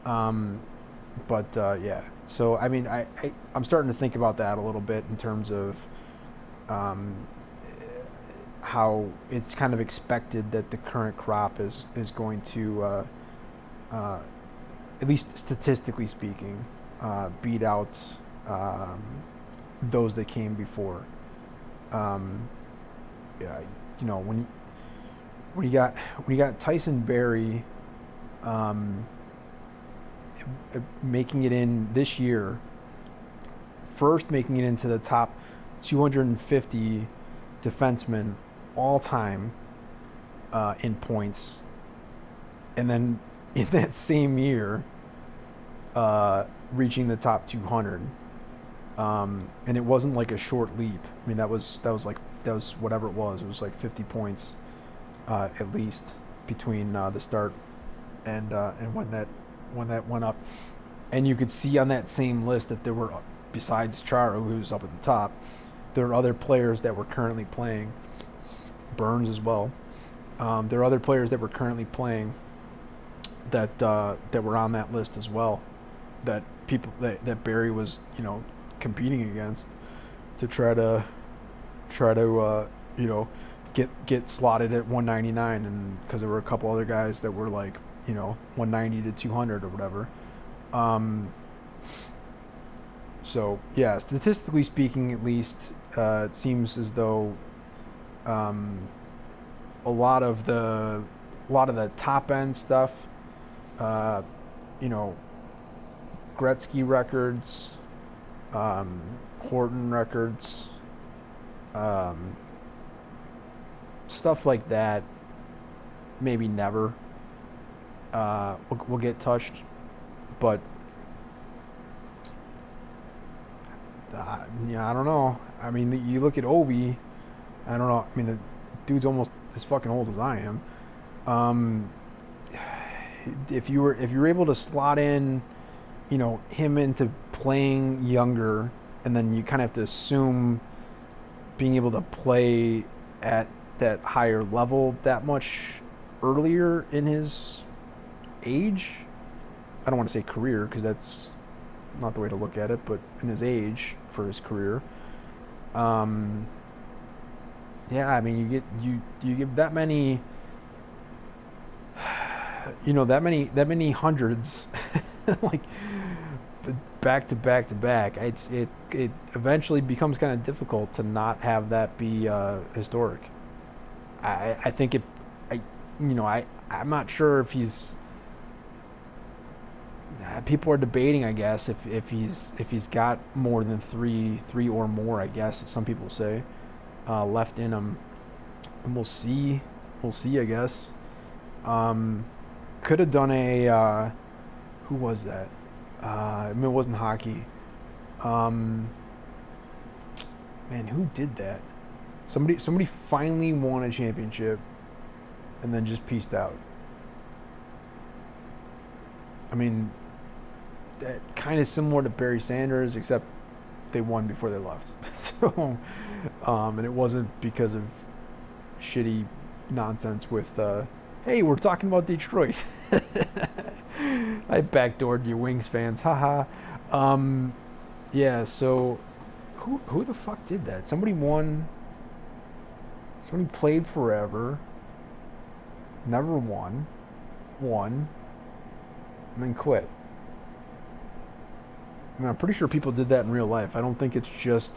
But yeah. So I mean, I'm starting to think about that a little bit in terms of how it's kind of expected that the current crop is going to, at least statistically speaking, beat out those that came before. Yeah, when you got Tyson Berry making it in this year, first making it into the top 250 defensemen all time in points, and then in that same year reaching the top 200, and it wasn't like a short leap. I mean, that was whatever it was. It was like 50 points at least between the start and when that went up. And you could see on that same list that there were, besides Chara, who's up at the top, there are other players that were currently playing. Burns as well. There are other players that were currently playing that were on that list as well. That that Barry was competing against to try to get slotted at 199, and because there were a couple other guys that were like 190 to 200 or whatever. So yeah, statistically speaking, at least, it seems as though a lot of the top end stuff, Gretzky records, Horton records, stuff like that, maybe never will get touched, but I don't know. I mean, you look at Ovi, I don't know. I mean, the dude's almost as fucking old as I am. If you were able to slot in, him into playing younger, and then you kind of have to assume being able to play at that higher level that much earlier in his age. I don't want to say career, because that's not the way to look at it, but in his age for his career. Yeah, I mean, you give that many, that many hundreds, like back to back to back. It eventually becomes kind of difficult to not have that be historic. I think I'm not sure if he's. People are debating, I guess, if he's got more than three or more, I guess some people say, left in him, and we'll see, I guess. Could have done a who was that? I mean, it wasn't hockey. Man, who did that? Somebody finally won a championship and then just pieced out. I mean, that kind of similar to Barry Sanders, except they won before they left. So, and it wasn't because of shitty nonsense with, hey, we're talking about Detroit. I backdoored you Wings fans, haha. Yeah, so who the fuck did that? Somebody won. Somebody played forever, never won, and then quit. I mean, I'm pretty sure people did that in real life. I don't think it's just,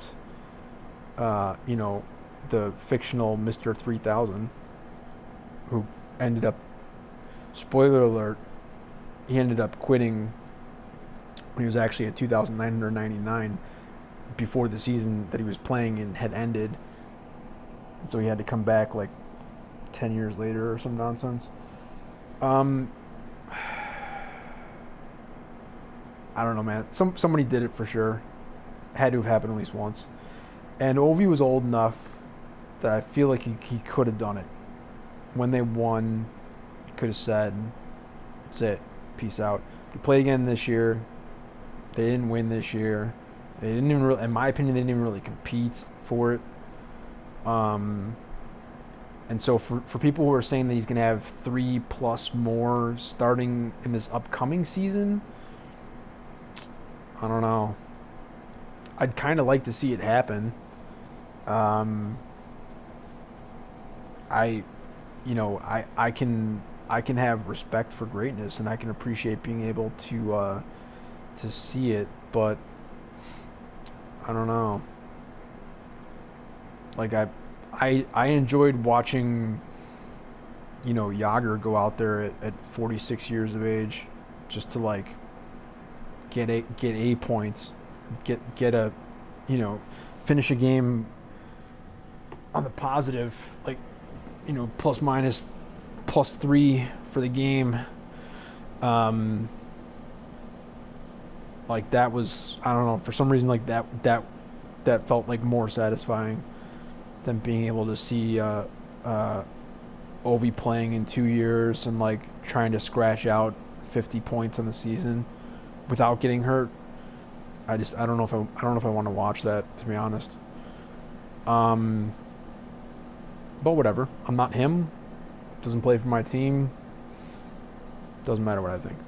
the fictional Mr. 3000 who ended up, spoiler alert, he ended up quitting when he was actually at 2,999 before the season that he was playing in had ended, so he had to come back like 10 years later or some nonsense. Um, I don't know, man. Somebody did it for sure. Had to have happened at least once. And Ovi was old enough that I feel like he could have done it. When they won, he could have said, "That's it, peace out." They played again this year. They didn't win this year. They didn't even really, in my opinion, they didn't even really compete for it. And so for people who are saying that he's going to have 3+ more starting in this upcoming season, I don't know. I'd kind of like to see it happen. Um, I, I can have respect for greatness, and I can appreciate being able to see it, but I don't know. Like I enjoyed watching, Yager go out there at 46 years of age, just to like get A points, get a, finish a game on the positive, like, plus minus +3 for the game. Like that was, I don't know, for some reason like that felt like more satisfying than being able to see Ovi playing in 2 years and like trying to scratch out 50 points on the season without getting hurt. I don't know if I want to watch that, to be honest. But whatever. I'm not him. Doesn't play for my team. Doesn't matter what I think.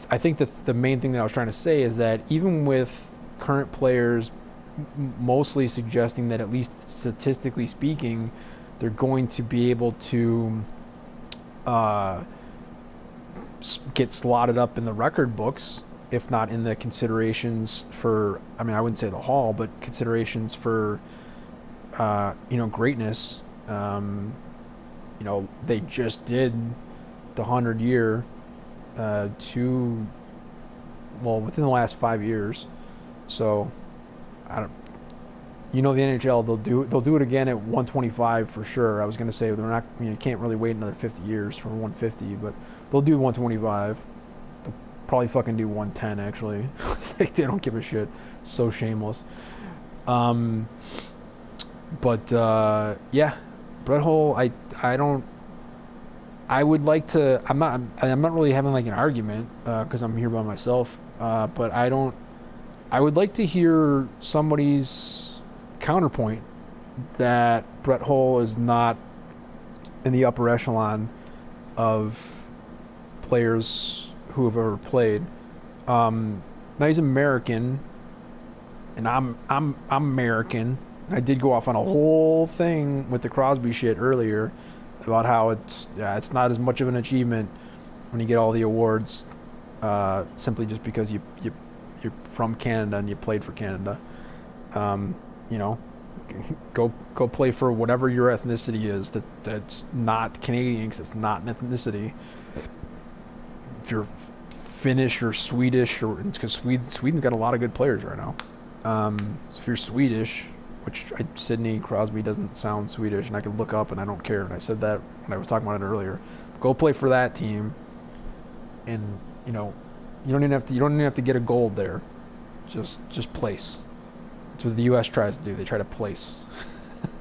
I think that the main thing that I was trying to say is that even with current players mostly suggesting that, at least statistically speaking, they're going to be able to get slotted up in the record books, if not in the considerations for, I mean, I wouldn't say the Hall, but considerations for, greatness. They just did the 100-year within the last 5 years. So, I don't. The NHL, they'll do it again at 125 for sure. I was going to say they're not. You can't really wait another 50 years for 150, but they'll do 125. They'll probably fucking do 110 actually. Like, they don't give a shit. So shameless. Yeah, Brett Hull. I don't. I would like to. I'm not really having like an argument because I'm here by myself. But I don't. I would like to hear somebody's counterpoint that Brett Hull is not in the upper echelon of players who have ever played. Now he's American, and I'm American. I did go off on a whole thing with the Crosby shit earlier about how it's not as much of an achievement when you get all the awards simply just because you're from Canada and you played for Canada. Go play for whatever your ethnicity is that's not Canadian, because it's not an ethnicity. If you're Finnish or Swedish, or because Sweden's got a lot of good players right now. So if you're Swedish, which Sidney Crosby doesn't sound Swedish, and I could look up and I don't care, and I said that when I was talking about it earlier. Go play for that team, and you don't even have to get a gold there. Just place. That's what the U.S. tries to do. They try to place,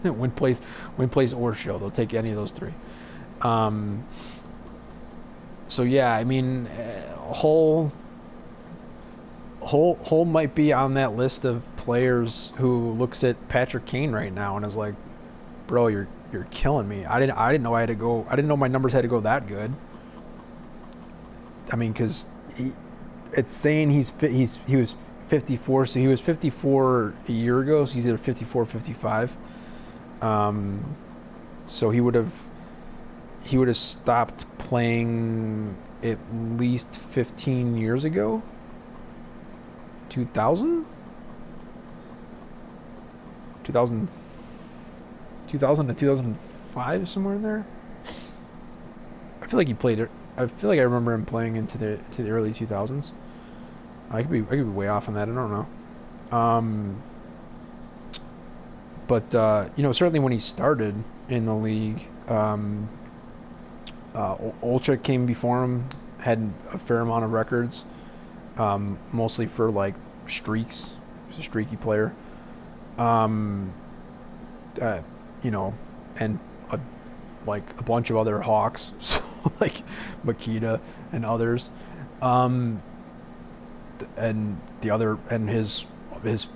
win place or show. They'll take any of those three. So yeah, I mean, Hull might be on that list of players who looks at Patrick Kane right now and is like, "Bro, you're killing me. I didn't know I had to go. I didn't know my numbers had to go that good." I mean, because it's saying he was 54, so he was 54 a year ago, so he's either 54 or 55. So he would have stopped playing at least 15 years ago. 2000 to 2005, somewhere in there. I feel like he played it. I feel like I remember him playing into the early 2000s. I could be way off on that. I don't know. Um, but you know, certainly when he started in the league, Olczyk came before him, had a fair amount of records, mostly for like streaks. He's a streaky player. Um, uh, you know, and a, like a bunch of other Hawks, so like Makita and others, um, and the other and his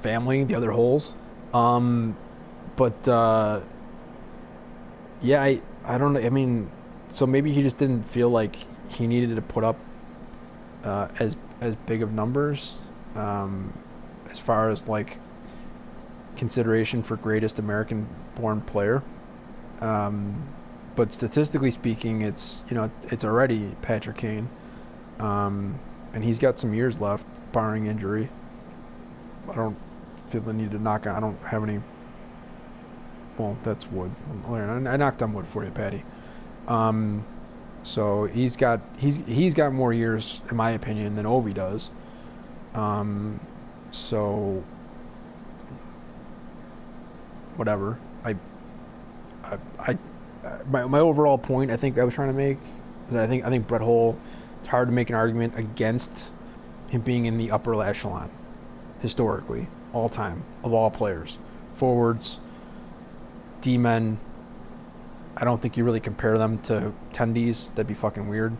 family, the other holes. Um, but yeah, I don't know. I mean, so maybe he just didn't feel like he needed to put up as big of numbers, um, as far as like consideration for greatest American-born player. Um, but statistically speaking, it's you know it's already Patrick Kane, and he's got some years left, barring injury. I don't feel the need to knock on. I don't have any. Well, that's wood. I knocked on wood for you, Patty. Um, so he's got more years, in my opinion, than Ovi does. Um, so whatever. I my overall point I think I was trying to make is that I think Brett Hull. It's hard to make an argument against him being in the upper echelon historically, all time, of all players, forwards, D-men. I don't think you really compare them to tendies. That'd be fucking weird.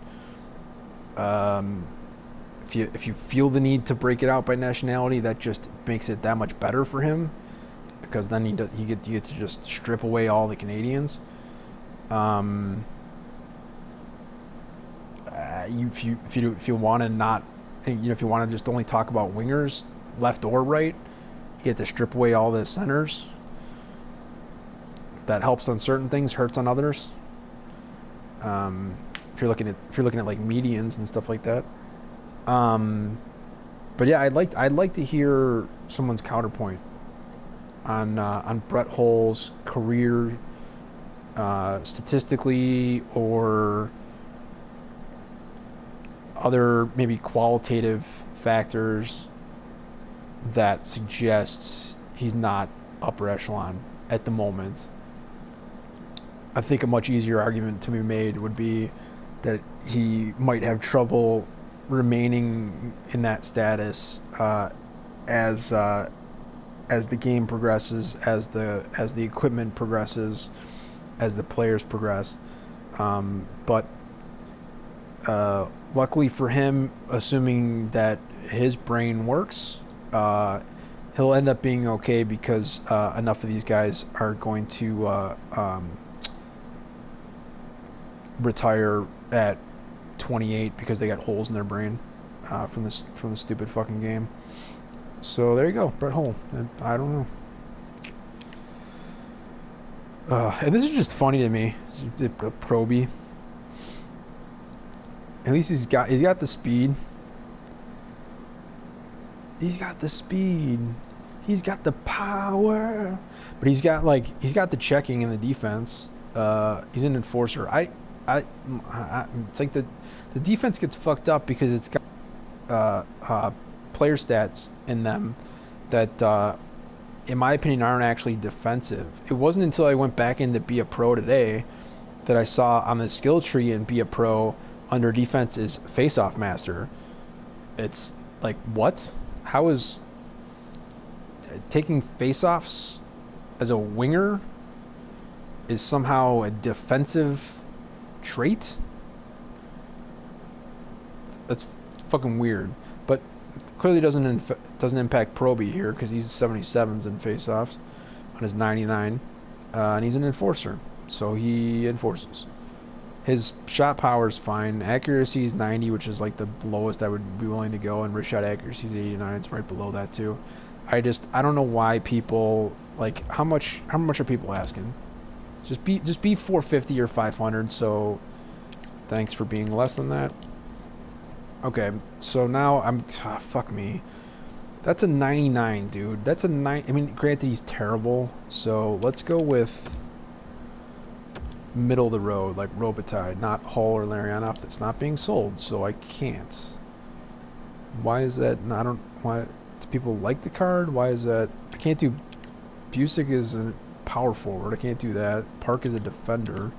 Um, if you feel the need to break it out by nationality, that just makes it that much better for him, because then you get to just strip away all the Canadians. Um, if you want to not, you know, if you want to just only talk about wingers, left or right, you get to strip away all the centers. That helps on certain things, hurts on others. If you're looking at like medians and stuff like that. But yeah, I'd like to hear someone's counterpoint on Brett Hull's career, statistically, or other maybe qualitative factors that suggests he's not upper echelon at the moment. I think a much easier argument to be made would be that he might have trouble remaining in that status as the game progresses, as the equipment progresses, as the players progress. But luckily for him, assuming that his brain works, he'll end up being okay, because enough of these guys are going to retire at 28 because they got holes in their brain from the stupid fucking game. So there you go, Brett Hull. I don't know. And this is just funny to me. Proby. At least he's got the speed. He's got the speed. He's got the power. But he's got the checking and the defense. He's an enforcer. It's like the defense gets fucked up because it's got player stats in them that, in my opinion, aren't actually defensive. It wasn't until I went back in to be a pro today that I saw on the skill tree in Be a Pro under defense is face-off master. It's like, what? How is taking face-offs as a winger is somehow a defensive trait? That's fucking weird. But clearly doesn't impact Proby here, because he's 77s in face-offs on his 99, and he's an enforcer, so he enforces. His shot power is fine. Accuracy is 90, which is like the lowest I would be willing to go, and wrist shot accuracy is 89. It's right below that too. I don't know why people, like, how much are people asking? Just be 450 or 500. So thanks for being less than that. Okay, so now fuck me. That's a 99, dude. That's a 9. I mean, granted he's terrible. So let's go with middle of the road, like Robitaille, not Hull or Larionov. That's not being sold, so I can't. Why is that? I don't. Why Do people like the card? Why is that? I can't do... Busick is a power forward. I can't do that. Park is a defender.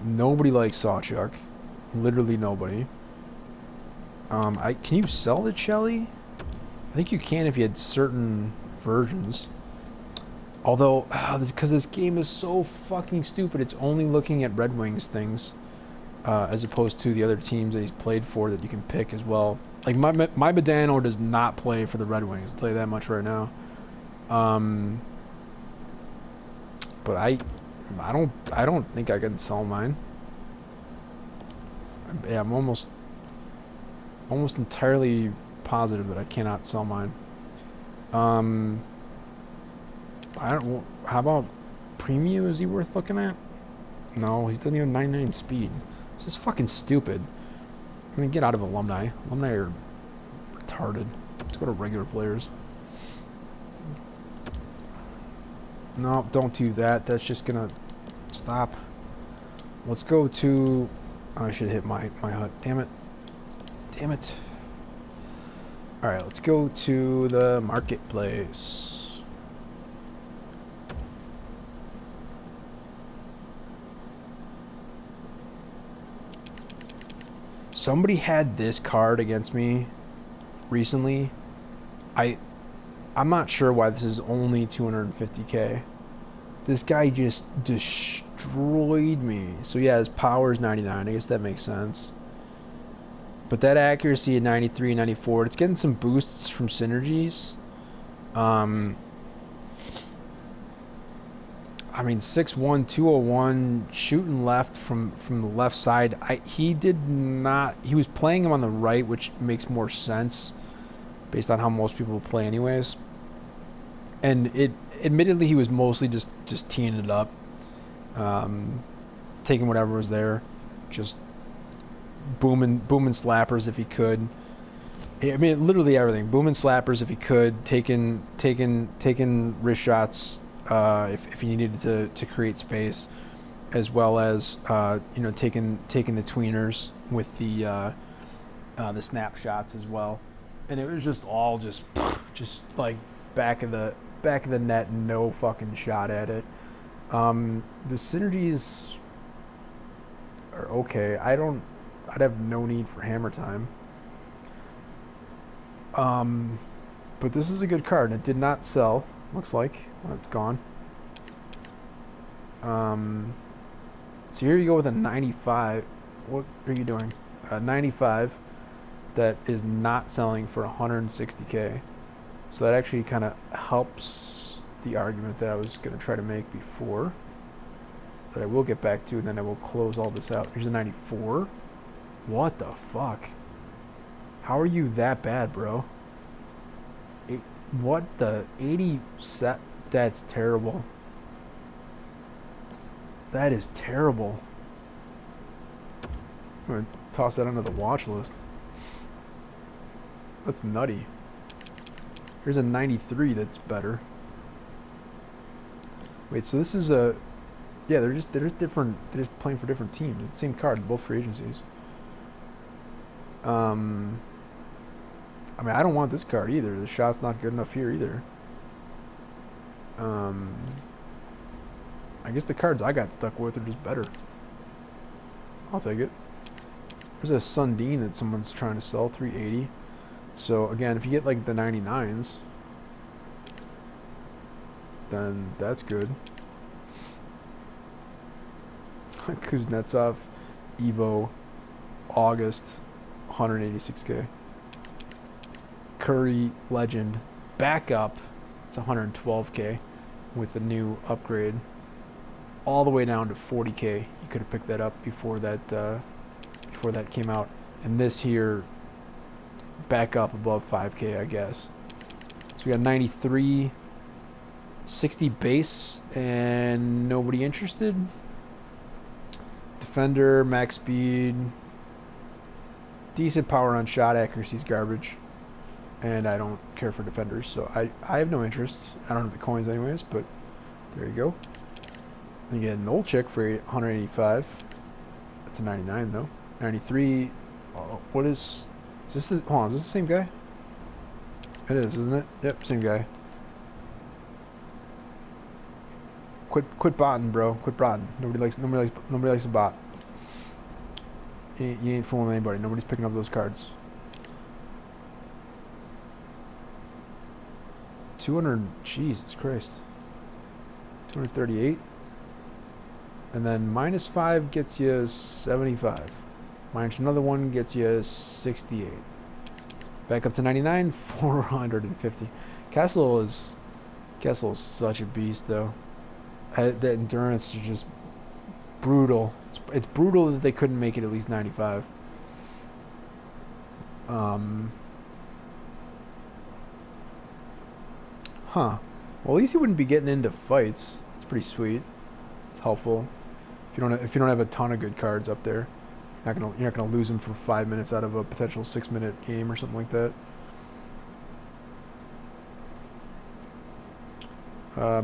Nobody likes Sawchuk. Literally nobody. Can you sell the Chelly? I think you can if you had certain versions. Although, because this game is so fucking stupid, it's only looking at Red Wings things, as opposed to the other teams that he's played for that you can pick as well. Like my Badano does not play for the Red Wings. I'll tell you that much right now. But I don't think I can sell mine. Yeah, I'm almost entirely positive that I cannot sell mine. I don't. How about Premium? Is he worth looking at? No, he doesn't even 99 speed. This is fucking stupid. I mean, get out of Alumni. Alumni are retarded. Let's go to regular players. No, don't do that. That's just gonna stop. Let's go to... Oh, I should hit my hut. Damn it. Damn it. Alright, let's go to the marketplace. Somebody had this card against me recently. I'm not sure why this is only 250k. This guy just destroyed me. So yeah, his power is 99. I guess that makes sense. But that accuracy at 93 and 94, it's getting some boosts from synergies. I mean, 6'1", 201, shooting left from the left side. He was playing him on the right, which makes more sense based on how most people play anyways. And admittedly, he was mostly just teeing it up, taking whatever was there, just booming slappers if he could. I mean, literally everything. Booming slappers if he could, taking wrist shots if he needed to create space, as well as you know, taking the tweeners with the snapshots as well. And it was just all just like back of the net, no fucking shot at it. The synergies are okay. I'd have no need for hammer time. But this is a good card, and it did not sell. Looks like it's gone. So here you go with a 95. What are you doing? 95 that is not selling for 160k. So that actually kind of helps the argument that I was going to try to make before, that I will get back to, and then I will close all this out. Here's a 94. What the fuck? How are you that bad, bro? What the 80 set? That's terrible. That is terrible. I'm gonna toss that under the watch list. That's nutty. Here's a 93 that's better. Wait, so this is a... Yeah, they're just different. They're just playing for different teams. It's the same card, both free agencies. I mean, I don't want this card either. The shot's not good enough here either. I guess the cards I got stuck with are just better. I'll take it. There's a Sundin that someone's trying to sell, 380. So again, if you get like the 99s, then that's good. Kuznetsov, Evo, August, 186k. Curry, Legend, backup, it's 112k with the new upgrade. All the way down to 40k. You could have picked that up before that came out. And this here, back up above 5k, I guess. So we got 93, 60 base, and nobody interested. Defender, max speed, decent power on shot, accuracy's garbage, and I don't care for defenders, so I have no interest. I don't have the coins anyways, but there you go. You get Nhl19 for 185. That's a 99 though. 93. What is this? Hold on, is this the same guy? It is, isn't it? Yep, same guy. Quit botting, bro. Quit botting. Nobody likes a bot. You ain't fooling anybody. Nobody's picking up those cards. 200. Jesus Christ. 238. And then -5 gets you 75. Minus another one gets you 68. Back up to 99, 450. Castle is such a beast, though. That endurance is just brutal. It's brutal that they couldn't make it at least 95. Huh. Well, at least he wouldn't be getting into fights. It's pretty sweet. It's helpful. If you don't have a ton of good cards up there, you're not gonna lose them for 5 minutes out of a potential 6-minute game or something like that.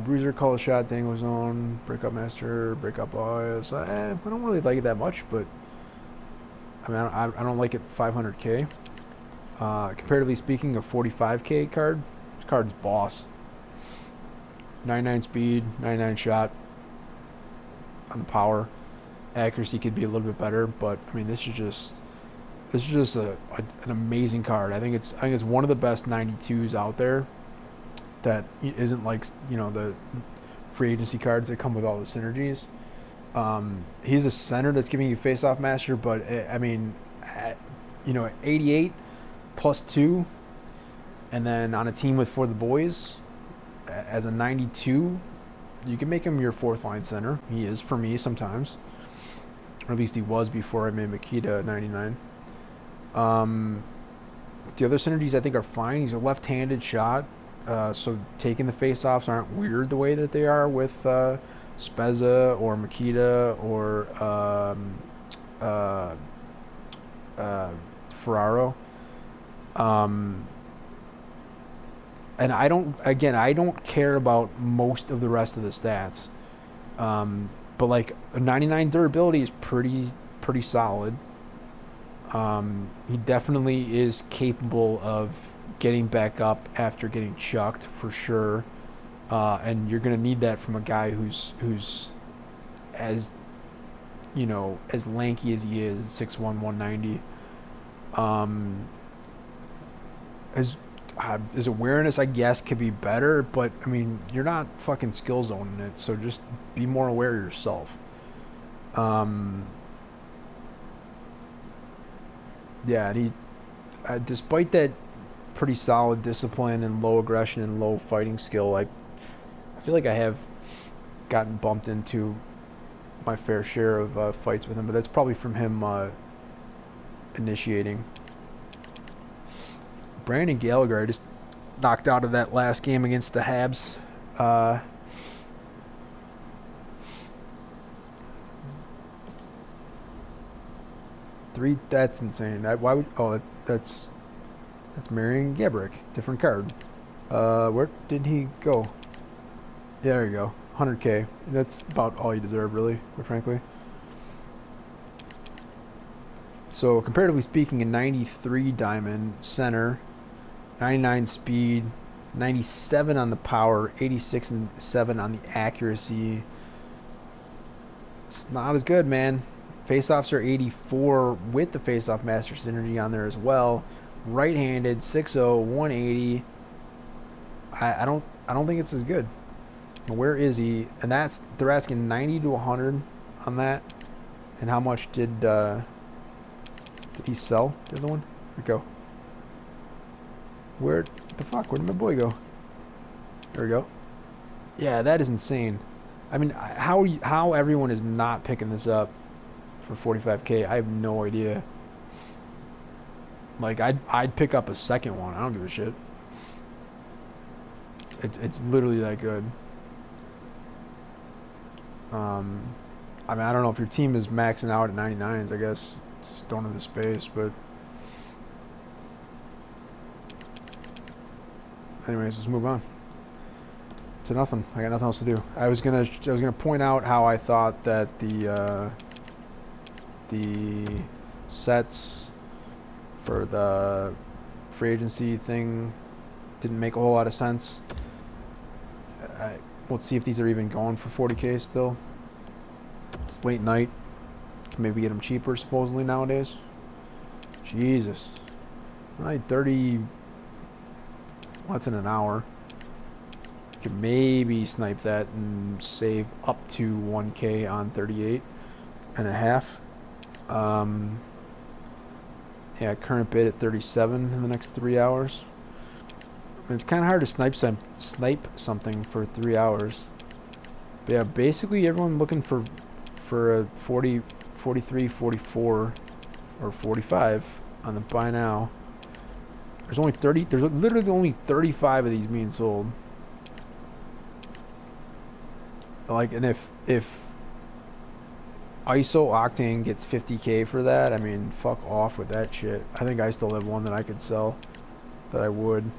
Bruiser, call a shot, dangle zone, break up master, break up bias. I don't really like it that much, but I mean I don't like it 500k. Comparatively speaking, a 45k card. This card's boss. 99 speed, 99 shot. On the power, accuracy could be a little bit better, but I mean this is just an amazing card. I think it's one of the best 92s out there. That isn't like the free agency cards that come with all the synergies. He's a center that's giving you face-off master, but I mean, at 88 +2, and then on a team with For the Boys as a 92. You can make him your 4th line center. He is for me sometimes. Or at least he was before I made Makita 99. The other synergies I think are fine. He's a left-handed shot. So taking the face-offs aren't weird the way that they are with Spezza or Makita or Ferraro. And I don't care about most of the rest of the stats. But like a 99 durability is pretty solid. He definitely is capable of getting back up after getting chucked for sure. And you're gonna need that from a guy who's as as lanky as he is, 6'1", 190. His awareness, I guess, could be better, but I mean, you're not fucking skill zoning it, so just be more aware of yourself. Yeah, and he, despite that pretty solid discipline and low aggression and low fighting skill, I feel like I have gotten bumped into my fair share of fights with him, but that's probably from him initiating. Brandon Gallagher, I just knocked out of that last game against the Habs. That's insane. Why would? Oh, that's Marion Gabrick. Different card. Where did he go? Yeah, there you go. 100k. That's about all you deserve, really, quite frankly. So, comparatively speaking, a 93 diamond center, 99 speed, 97 on the power, 86 and 7 on the accuracy. It's not as good, man. Face-offs are 84 with the face-off master synergy on there as well. Right-handed, 6'0", 180. I don't think it's as good. Where is he? And they're asking 90 to 100 on that. And how much did he sell? The other one? Where'd it go? Where the fuck? Where did my boy go? There we go. Yeah, that is insane. I mean, how everyone is not picking this up for 45k? I have no idea. Like, I'd pick up a second one. I don't give a shit. It's literally that good. I mean, I don't know if your team is maxing out at 99s. I guess just don't have the space, but anyways, let's move on to nothing. I got nothing else to do. I was gonna point out how I thought that the sets for the free agency thing Didn't make a whole lot of sense. Let's see if these are even going for 40K still. It's late night. Can maybe get them cheaper supposedly nowadays. Jesus. Right, 30. Well, that's in an hour. Could maybe snipe that and save up to 1K on 38 and a half. Yeah, current bid at 37 in the next 3 hours. I mean, it's kind of hard to snipe something for 3 hours. But yeah, basically everyone looking for a 40, 43, 44, or 45 on the buy now. There's only 30. There's literally only 35 of these being sold. Like, and if ISO Octane gets 50K for that, I mean, fuck off with that shit. I think I still have one that I could sell, that I would.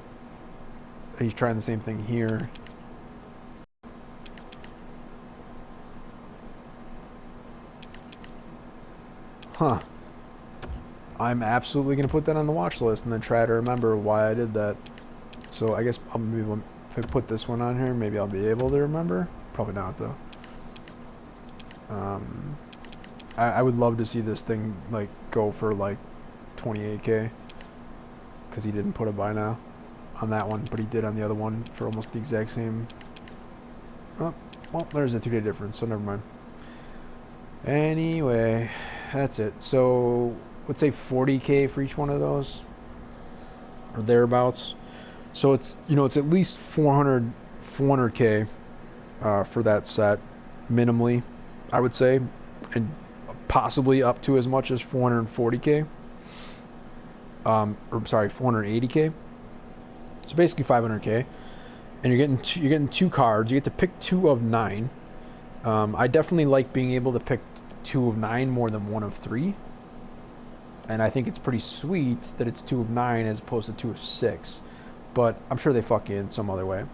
He's trying the same thing here. Huh. I'm absolutely going to put that on the watch list and then try to remember why I did that. So I guess if I put this one on here, maybe I'll be able to remember. Probably not, though. I would love to see this thing like go for like 28K, because he didn't put a buy now on that one, but he did on the other one for almost the exact same. Oh, well, there's a 2-day difference, so never mind. Anyway, that's it. So let's say 40K for each one of those, or thereabouts. So it's, you know, it's at least 400K for that set, minimally, I would say, and possibly up to as much as 440K. Or sorry, 480K. So basically 500K, and you're getting 2 cards. You get to pick 2 of 9. I definitely like being able to pick 2 of 9 more than 1 of 3, and I think it's pretty sweet that it's 2 of 9 as opposed to 2 of 6. But I'm sure they fuck you in some other way,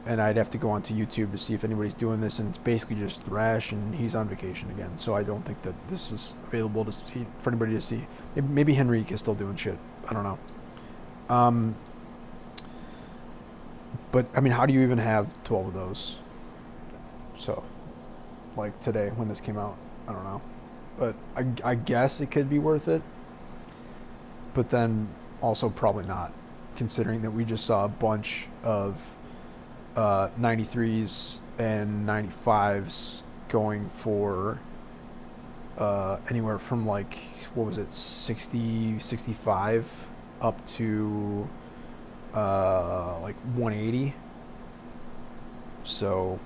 and I'd have to go onto YouTube to see if anybody's doing this, and it's basically just Thrash, and he's on vacation again, so I don't think that this is available to see for anybody to see. Maybe Henrique is still doing shit. I don't know. But I mean, how do you even have 12 of those? So, like today when this came out, I don't know. But I guess it could be worth it. But then also probably not, considering that we just saw a bunch of 93s and 95s going for anywhere from like, what was it, 60, 65 up to like 180. So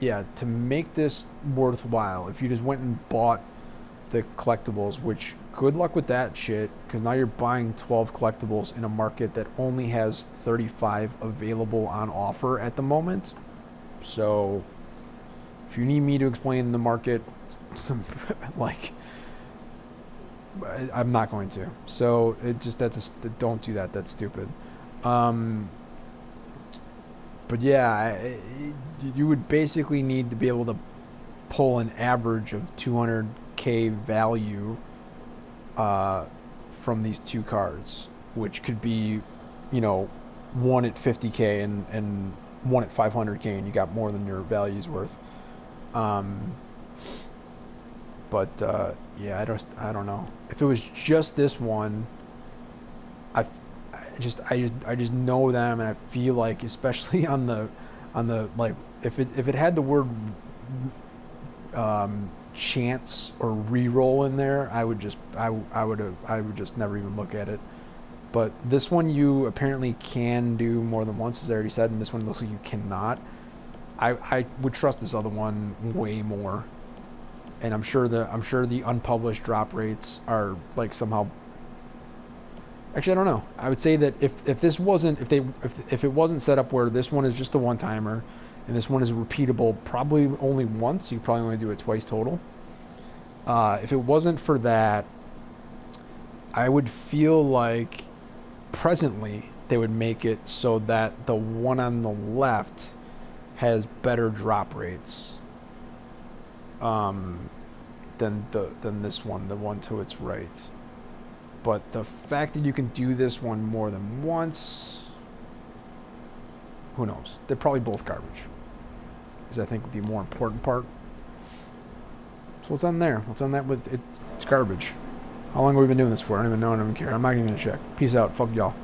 yeah, to make this worthwhile, if you just went and bought the collectibles, which good luck with that shit, because now you're buying 12 collectibles in a market that only has 35 available on offer at the moment. So if you need me to explain the market, like, I'm not going to. So it just, don't do that. That's stupid. But yeah, you would basically need to be able to pull an average of 200K value from these 2 cards, which could be, you know, one at 50K and one at 500K, and you got more than your value's worth. But yeah, I don't know. If it was just this one, I just know them, and I feel like, especially on the like, if it had the word chance or reroll in there, I would just never even look at it. But this one you apparently can do more than once, as I already said, and this one looks like you cannot. I would trust this other one way more, and I'm sure the unpublished drop rates are like somehow. Actually, I don't know. I would say that if this wasn't, if it wasn't set up where this one is just a one-timer and this one is repeatable probably only once, you probably only do it twice total. If it wasn't for that, I would feel like presently they would make it so that the one on the left has better drop rates than this one, the one to its right. But the fact that you can do this one more than once, who knows? They're probably both garbage. Is I think the more important part. So what's on there? What's on that with it's garbage? How long have we been doing this for? I don't even know. I don't even care. I'm not even gonna check. Peace out. Fuck y'all.